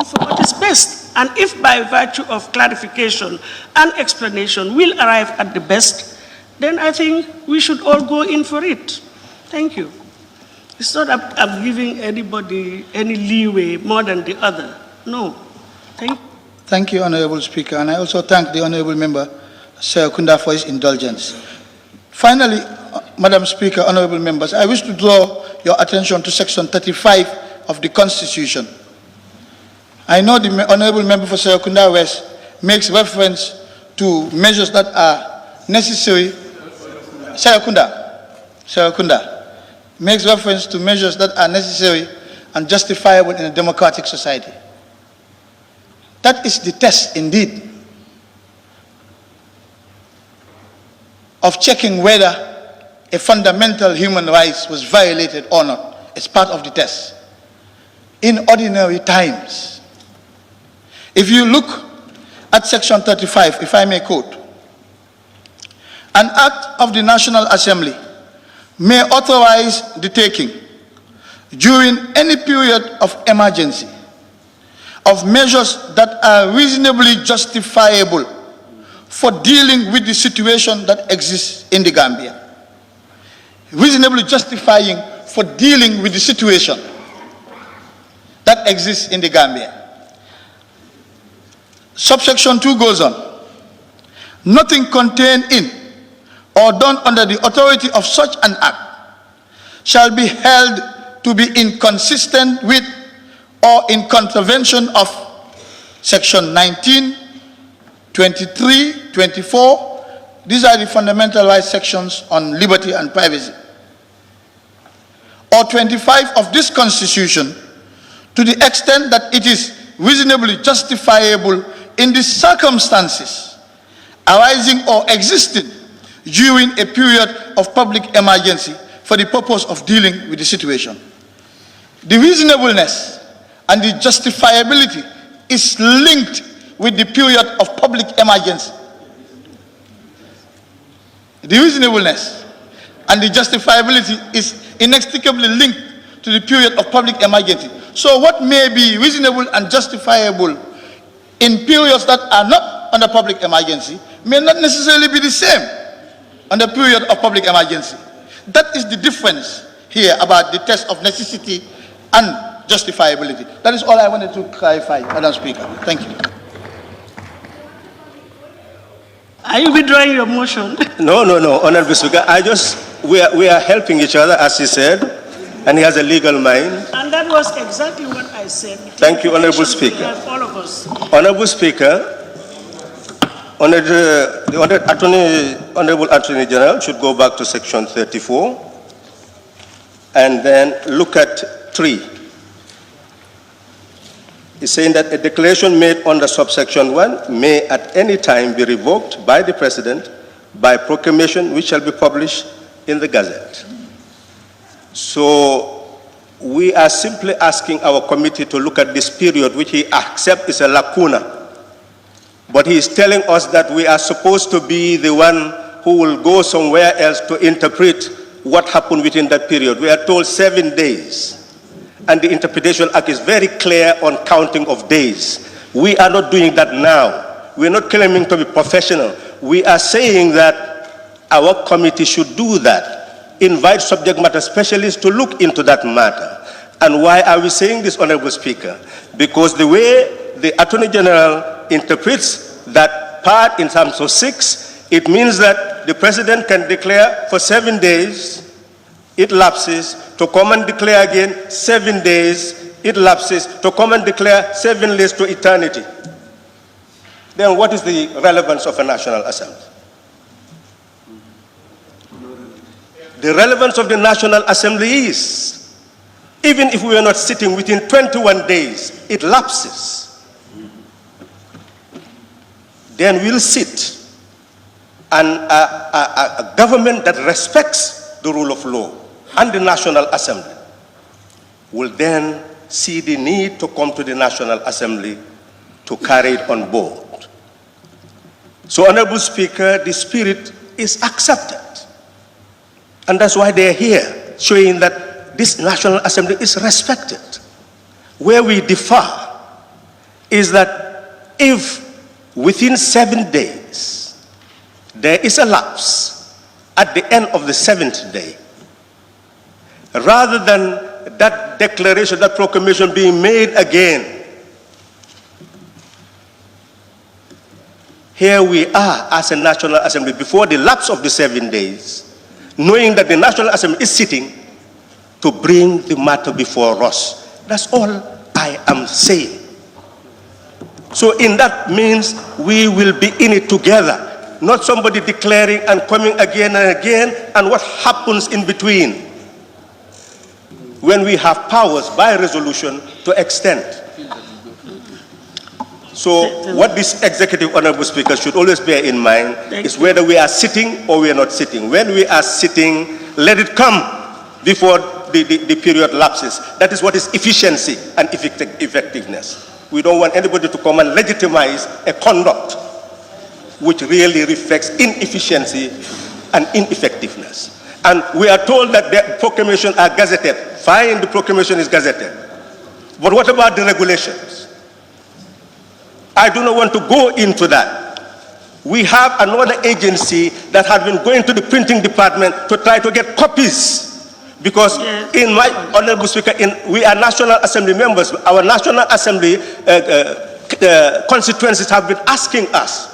For what is best, and if by virtue of clarification and explanation we'll arrive at the best, then I think we should all go in for it. Thank you. It's not that I'm giving anybody any leeway more than the other. No. Thank you, Honorable Speaker, and I also thank the Honorable Member, Serekunda, for his indulgence. Finally, Madam Speaker, Honorable Members, I wish to draw your attention to Section 35 of the Constitution. I know the Honorable Member for Serekunda West makes reference to measures that are necessary. Serekunda makes reference to measures that are necessary and justifiable in a democratic society. That is the test, indeed, of checking whether a fundamental human right was violated or not. It's part of the test. In ordinary times, if you look at Section 35, if I may quote, an act of the National Assembly may authorize the taking during any period of emergency of measures that are reasonably justifiable for dealing with the situation that exists in the Gambia. Reasonably justifying for dealing with the situation that exists in the Gambia. Subsection 2 goes on. Nothing contained in or done under the authority of such an act shall be held to be inconsistent with or in contravention of Section 19, 23, 24. These are the fundamental rights sections on liberty and privacy. Or 25 of this Constitution, to the extent that it is reasonably justifiable in the circumstances arising or existing during a period of public emergency for the purpose of dealing with the situation. The reasonableness and the justifiability is linked with the period of public emergency. The reasonableness and the justifiability is inextricably linked to the period of public emergency. So what may be reasonable and justifiable in periods that are not under public emergency may not necessarily be the same on the period of public emergency. That is the difference here about the test of necessity and justifiability. That is all I wanted to clarify, Madam Speaker. Thank you. Are you withdrawing your motion? No, Honorable Speaker. We are helping each other, as he said, and he has a legal mind. And that was exactly what I said. Thank you, Honorable Speaker. All of us. Honorable Speaker, the Honorable Attorney General should go back to Section 34 and then look at 3. It's saying that a declaration made under subsection 1 may at any time be revoked by the President by proclamation which shall be published in the Gazette. So we are simply asking our committee to look at this period which he accepts is a lacuna. But he is telling us that we are supposed to be the one who will go somewhere else to interpret what happened within that period. We are told 7 days. And the Interpretation Act is very clear on counting of days. We are not doing that now. We are not claiming to be professional. We are saying that our committee should do that. Invite subject matter specialists to look into that matter. And why are we saying this, Honorable Speaker? Because the way the Attorney General interprets that part in terms of 6, it means that the President can declare for 7 days, it lapses, to come and declare again 7 days, it lapses, to come and declare 7 days to eternity. Then what is the relevance of a National Assembly? The relevance of the National Assembly is, even if we are not sitting within 21 days, it lapses. Then we'll sit, and a government that respects the rule of law and the National Assembly will then see the need to come to the National Assembly to carry it on board. So, Honorable Speaker, the spirit is accepted. And that's why they're here, showing that this National Assembly is respected. Where we differ is that if within 7 days there is a lapse at the end of the 7th day, rather than that declaration, that proclamation being made again, here we are as a National Assembly before the lapse of the 7 days, knowing that the National Assembly is sitting to bring the matter before us. That's all I am saying. So in that means we will be in it together, not somebody declaring and coming again and again, and what happens in between when we have powers by resolution to extend. So what this executive, Honorable Speaker, should always bear in mind is whether we are sitting or we are not sitting. When we are sitting, let it come before the period lapses. That is what is efficiency and effectiveness. We don't want anybody to come and legitimize a conduct which really reflects inefficiency and ineffectiveness. And we are told that the proclamations are gazetted. Fine, the proclamation is gazetted. But what about the regulations? I do not want to go into that. We have another agency that has been going to the printing department to try to get copies. Because in my Honorable Speaker, we are National Assembly members. Our National Assembly constituencies have been asking us,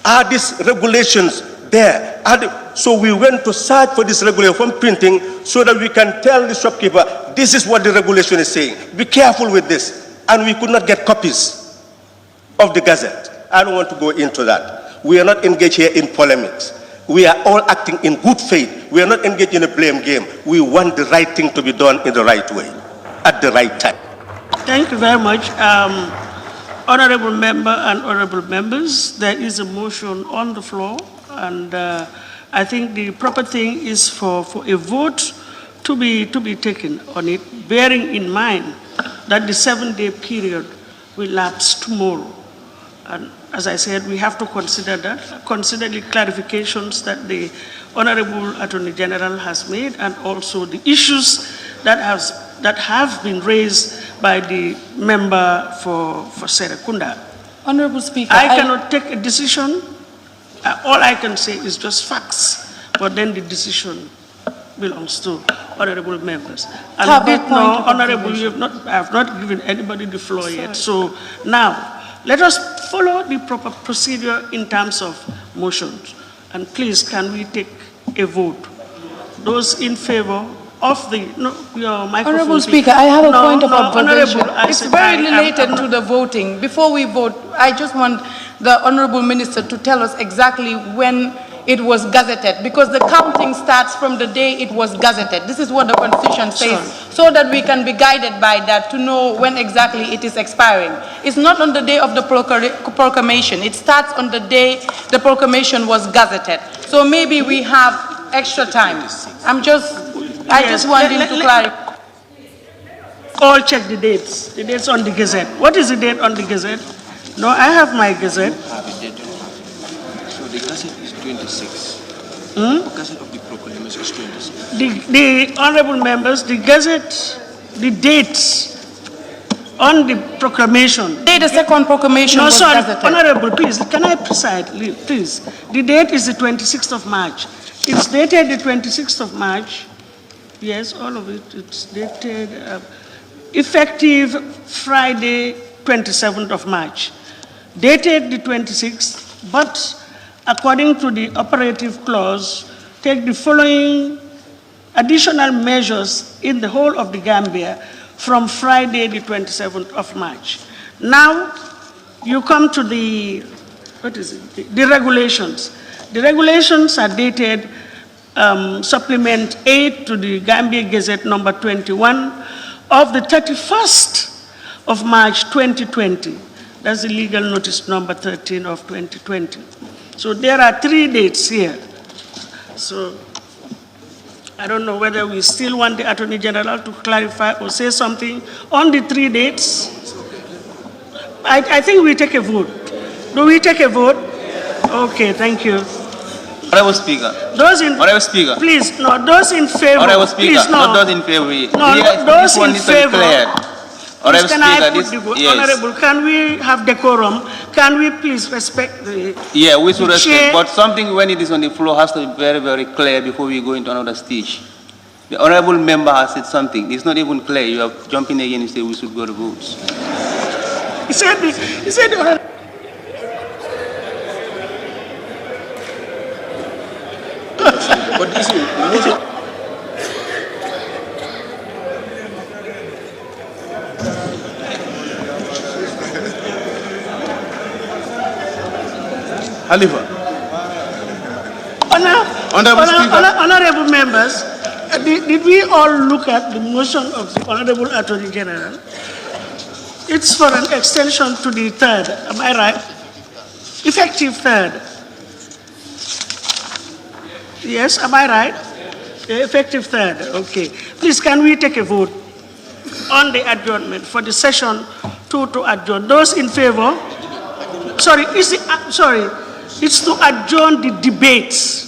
are these regulations there. So we went to search for this regulation from printing so that we can tell the shopkeeper, this is what the regulation is saying. Be careful with this. And we could not get copies of the Gazette. I don't want to go into that. We are not engaged here in polemics. We are all acting in good faith. We are not engaged in a blame game. We want the right thing to be done in the right way, at the right time. Thank you very much. Honorable member and honorable members, there is a motion on the floor, and I think the proper thing is for a vote to be taken on it, bearing in mind that the 7-day period will lapse tomorrow. And as I said, we have to consider that, consider the clarifications that the Honorable Attorney General has made, and also the issues that have been raised by the member for Serekunda. Honorable Speaker, I cannot take a decision. All I can say is just facts, but then the decision belongs to honorable members. And honorable, I have not given anybody the floor yet. So now, let us follow the proper procedure in terms of motions. And please, can we take a vote? Those in favor of the, your microphone. Honorable Speaker, I have a point of observation. It's very related to the voting. Before we vote, I just want the Honorable Minister to tell us exactly when it was gazetted, because the counting starts from the day it was gazetted. This is what the Constitution says, so that we can be guided by that to know when exactly it is expiring. It's not on the day of the proclamation. It starts on the day the proclamation was gazetted. So maybe we have extra time. I just want him to clarify. All check the dates on the Gazette. What is the date on the Gazette? No, I have my Gazette. So the Gazette is 26. The Gazette of the proclamation is 26. The honorable members, the Gazette, the dates on the proclamation. The second proclamation was gazetted. Honorable, please, can I preside, please? The date is the 26th of March. It's dated the 26th of March. Yes, all of it. It's dated effective Friday, 27th of March. Dated the 26th, but according to the operative clause, take the following additional measures in the whole of the Gambia from Friday, the 27th of March. Now, you come to the, the regulations. The regulations are dated Supplement 8 to the Gambia Gazette number 21 of the 31st of March 2020. That's the legal notice number 13 of 2020. So there are 3 dates here. So I don't know whether we still want the Attorney General to clarify or say something on the 3 dates. I think we take a vote. Do we take a vote? Okay, thank you. Honorable Speaker. Honorable Speaker. Please, no, those in favor. Honorable Speaker, please, no. not those in favor. No, those in favor. Honorable Can Speaker, I put the vote? yes. Honorable, can we have decorum? Can we please respect the Yeah, we should respect, chair? but something when it is on the floor has to be very, very clear before we go into another stage. The honorable member has said something. It's not even clear. You are jumping again and say we should go to votes. He said the honorable. But this is Halifa. Honorable members, did we all look at the motion of the Honorable Attorney General? It's for an extension to the 3rd, am I right? Effective 3rd. Yes, am I right? Effective 3rd, okay. Please, can we take a vote on the adjournment for the session to adjourn? Those in favor? It's to adjourn the debates.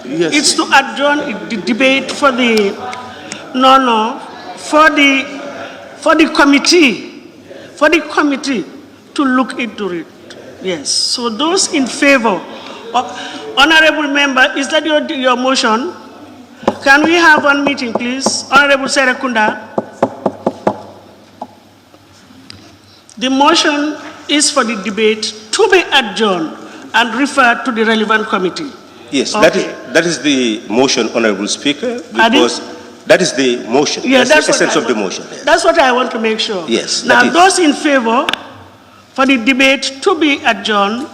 Yes. It's to adjourn the debate for the, for the committee to look into it. Yes, so those in favor of, honorable member, is that your motion? Can we have one meeting, please? Honorable Serekunda. The motion is for the debate to be adjourned and referred to the relevant committee. Yes, Okay. that is the motion, Honorable Speaker, Pardon? because that is the motion. Yeah, that's the what essence I of the want- motion. That's what I want to make sure. Yes, Now, that is. those in favor for the debate to be adjourned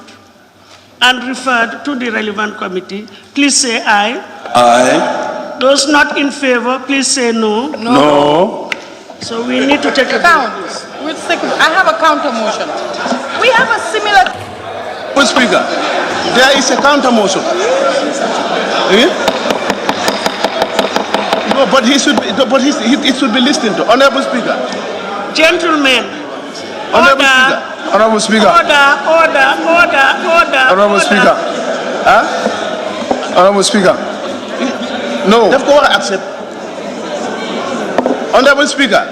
and referred to the relevant committee, please say aye. Aye. Those not in favor, please say no. No. So we need to take a Count. I have a counter motion. We have a similar. Mr. Speaker, there is a counter motion. Eh? No, but he should be, it should be listened to. Honorable Speaker. Gentlemen. Honorable Order. Speaker. Honorable Speaker. Order. Honorable Speaker. Huh? Honorable Speaker. No. They've got to accept. Honorable Speaker.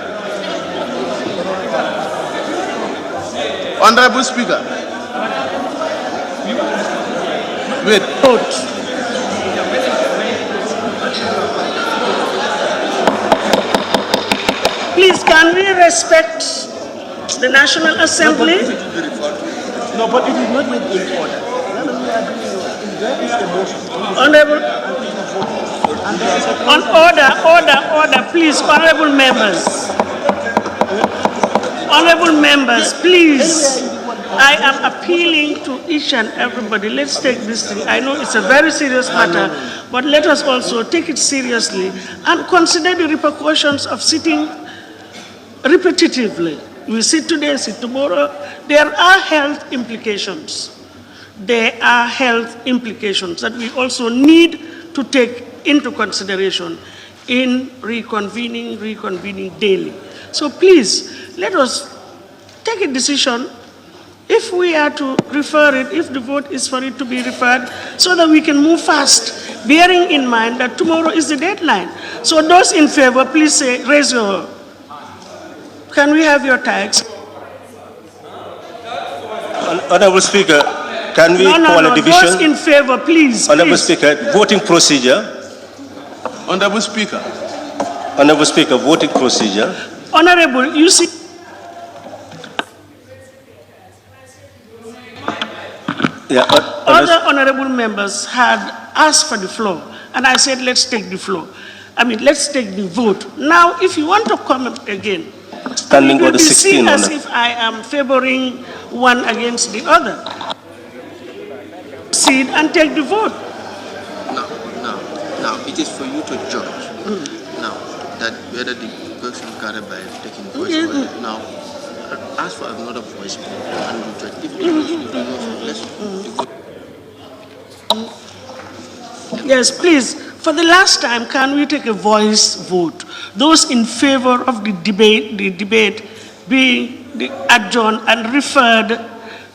Honorable Speaker. Wait. Vote. Please, can we respect the National Assembly? No, but it is not yet in order. There is a motion. Honorable, order, please, honorable members. Honorable members, please. I am appealing to each and everybody. Let's take this thing. I know it's a very serious matter, but let us also take it seriously and consider the repercussions of sitting repetitively. We sit today, sit tomorrow. There are health implications. There are health implications that we also need to take into consideration in reconvening daily. So please, let us take a decision if we are to refer it, if the vote is for it to be referred, so that we can move fast, bearing in mind that tomorrow is the deadline. So those in favor, please say, raise your. Can we have your tags? Honorable Speaker, can we call a division? Those in favor, please. Honorable please. Speaker, voting procedure. Honorable Speaker. Honorable Speaker, voting procedure. Honorable, you see. Yeah, Other honorable members had asked for the floor, and I said, let's take the floor. Let's take the vote. Now, if you want to comment again, standing it will order be 16. seen as if I am favoring one against the other. Proceed and take the vote. Now, it is for you to judge. Now, that whether the question carried by taking voice or now, ask for another voice and you judge. If Yes, please. For the last time, can we take a voice vote? Those in favor of the debate being adjourned and referred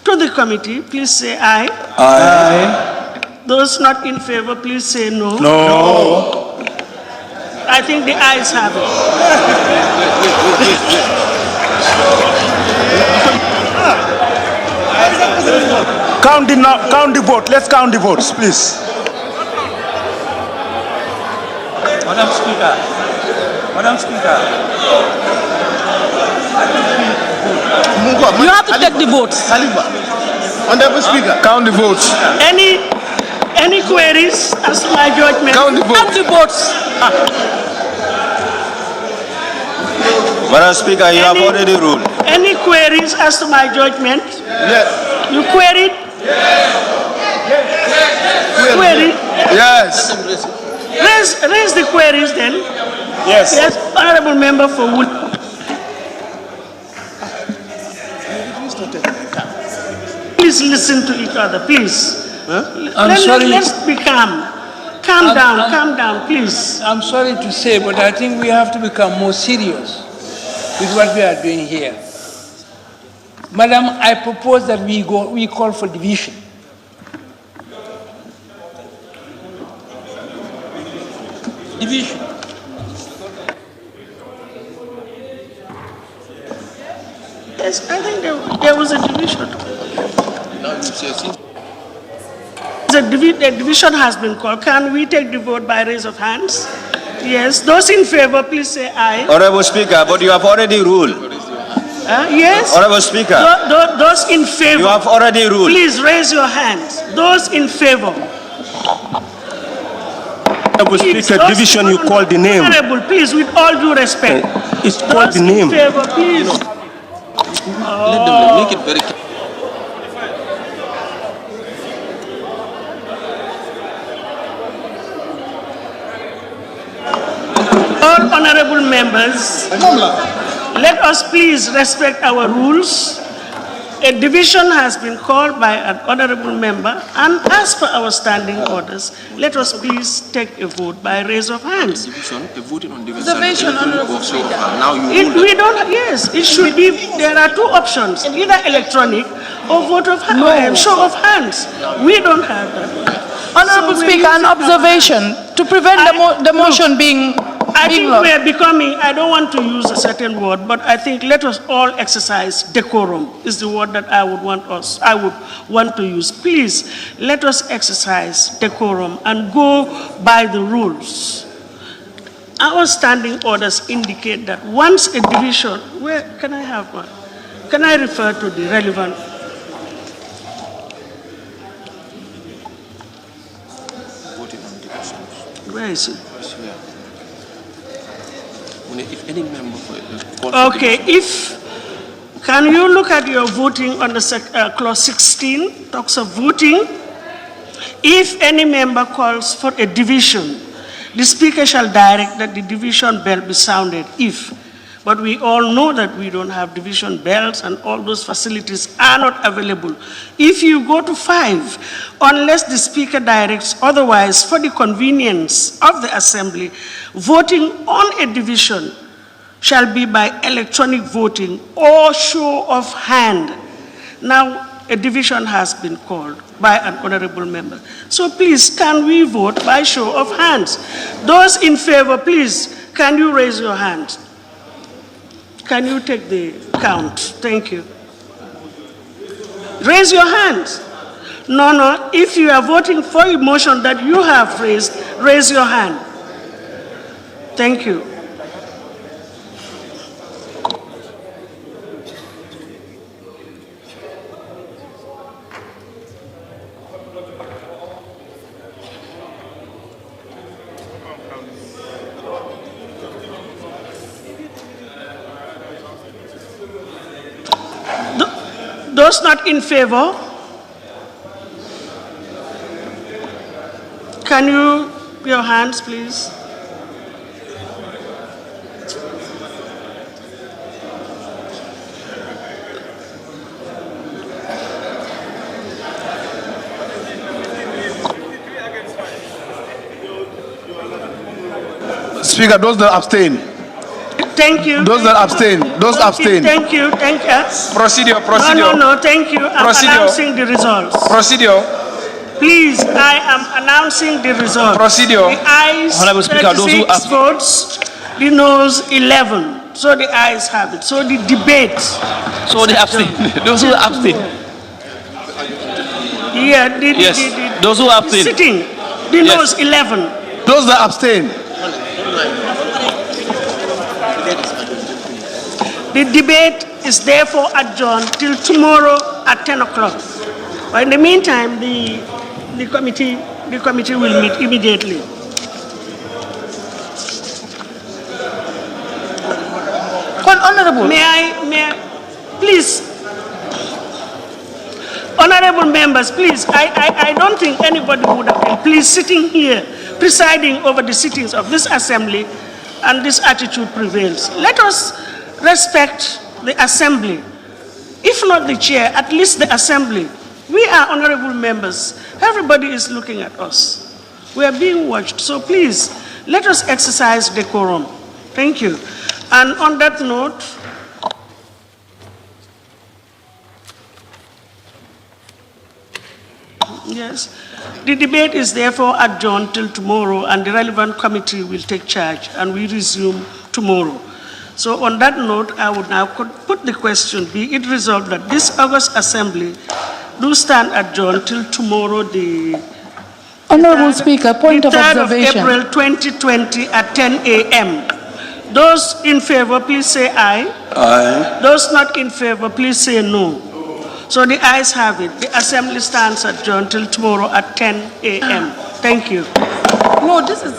to the committee, please say aye. Aye. Those not in favor, please say no. No. I think the ayes have it. Count the vote. Let's count the votes, please. Madam Speaker. You have to take the votes. Honorable Speaker. Count the votes. Any queries as to my judgment? Count the votes. Count the votes. Madam Speaker, you have already ruled. Any queries as to my judgment? Yes. You queried? Queried? Yes. Raise the queries then. Yes. Yes, honorable member for Wood. Please listen to each other, please. Let's be calm. Calm down, please. I'm sorry to say, but I think we have to become more serious with what we are doing here. Madam, I propose that we call for division. Division. Yes, I think there was a division. The division has been called. Can we take the vote by raise of hands? Yes. Those in favor, please say aye. Honorable Speaker, but you have already ruled. Yes. Honorable Speaker. Those in favor. You have already ruled. Please raise your hands. Those in favor. Honorable Speaker, division, you call the name. Honorable, please, with all due respect. It's called the name. Those in favor, please. Let them make it very clear. All honorable members, let us please respect our rules. A division has been called by an honorable member, and as per our standing orders, let us please take a vote by raise of hands. Division, a voting on division. Observation, Honorable Speaker. Now you We don't, yes, it should be, there are two options, either electronic or vote of show of hands. We don't have that. Honorable So Speaker, an observation to prevent the motion being I think lost. we are becoming, I don't want to use a certain word, but I think let us all exercise decorum is the word that I would want to use. Please, let us exercise decorum and go by the rules. Our standing orders indicate that once a division, where can I have one? Can I refer to the relevant? voting on divisions. Where is it? If any member Okay, can you look at your voting on the clause 16, talks of voting. If any member calls for a division, the speaker shall direct that the division bell be sounded if. But we all know that we don't have division bells and all those facilities are not available. If you go to 5, unless the speaker directs otherwise for the convenience of the assembly, voting on a division shall be by electronic voting or show of hand. Now, a division has been called by an honorable member. So please, can we vote by show of hands? Those in favor, please, can you raise your hands? Can you take the count? Thank you. Raise your hands. No. If you are voting for a motion that you have raised, raise your hand. Thank you. Those not in favor, can you, your hands please? Speaker, those that abstain. Thank you. Those that abstain. Those abstain. Thank you. Procedure. No, thank you. I'm announcing the results. Procedure. Please, I am announcing the results. Procedure. The ayes, Honorable Speaker, those who 36 votes, the noes 11. So the ayes have it. So the debate. So they abstain. Those who abstain. Yeah, Those who abstain. Sitting, the noes 11. Those that abstain. The debate is therefore adjourned till tomorrow at 10 o'clock. But in the meantime, the committee will meet immediately. Honorable. May I, please, honorable members, please, I don't think anybody would have been pleased sitting here, presiding over the sittings of this assembly, and this attitude prevails. Let us respect the assembly. If not the chair, at least the assembly. We are honorable members. Everybody is looking at us. We are being watched. So please, let us exercise decorum. Thank you. And on that note, yes, the debate is therefore adjourned till tomorrow, and the relevant committee will take charge, and we resume tomorrow. So on that note, I would now put the question, be it resolved that this August Assembly do stand adjourned till tomorrow, the Honorable Speaker, point of 3rd observation. of April 2020 at 10 a.m. Those in favor, please say aye. Aye. Those not in favor, please say no. So the ayes have it. The Assembly stands adjourned till tomorrow at 10 a.m. Thank you. No, this is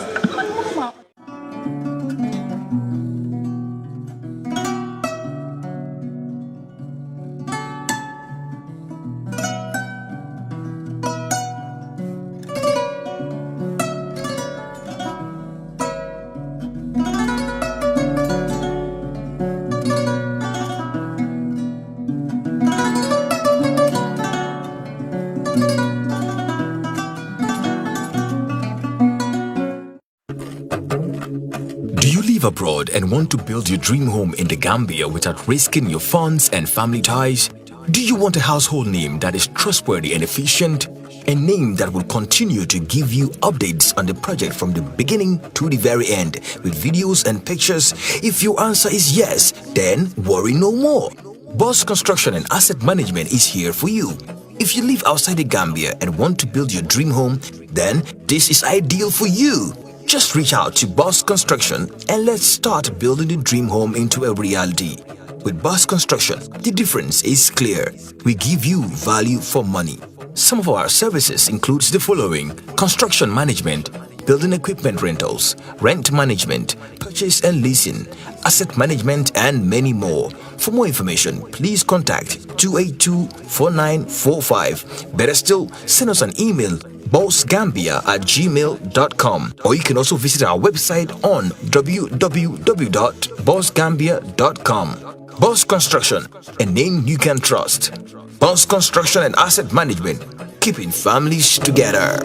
live abroad and want to build your dream home in the Gambia without risking your funds and family ties? Do you want a household name that is trustworthy and efficient? A name that will continue to give you updates on the project from the beginning to the very end with videos and pictures? If your answer is yes, then worry no more. Boss Construction and Asset Management is here for you. If you live outside the Gambia and want to build your dream home, then this is ideal for you. Just reach out to Boss Construction and let's start building the dream home into a reality. With Boss Construction, the difference is clear. We give you value for money. Some of our services includes the following: construction management, building equipment rentals, rent management, purchase and leasing, asset management, and many more. For more information, please contact 282-4945. Better still, send us an email, bossgambia@gmail.com, or you can also visit our website on www.bossgambia.com. Boss Construction, a name you can trust. Boss Construction and Asset Management, keeping families together.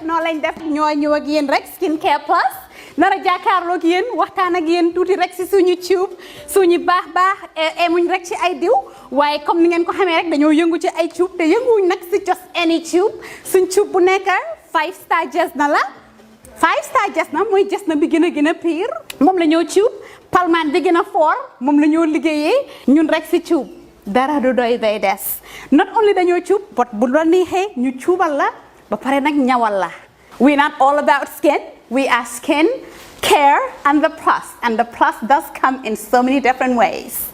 noo lañ def ñoo ñëw ak yéen rek Skincare Plus nara jàkkaarloog yéen waxtaan ak yéen tuuti rek si suñu tube suñu baax emuñ rek ci ay diw waaye comme ni ngeen ko xamee rek dañoo yëngu ci ay tube te yënguwuñ nag si just any tube suñ tube bu nekk 5-star jesna la 5-star jesna mooy jesna bi gën a pire moom la ñoo tube palmaan bi gën a fort moom la ñoo liggéeyee ñun rek si tube dara du doy day des not only dañoo tube but bu la neexee ñu tuubal la ba pare nag ñawal la. We're not all about skin. We are skin, care, and the plus does come in so many different ways.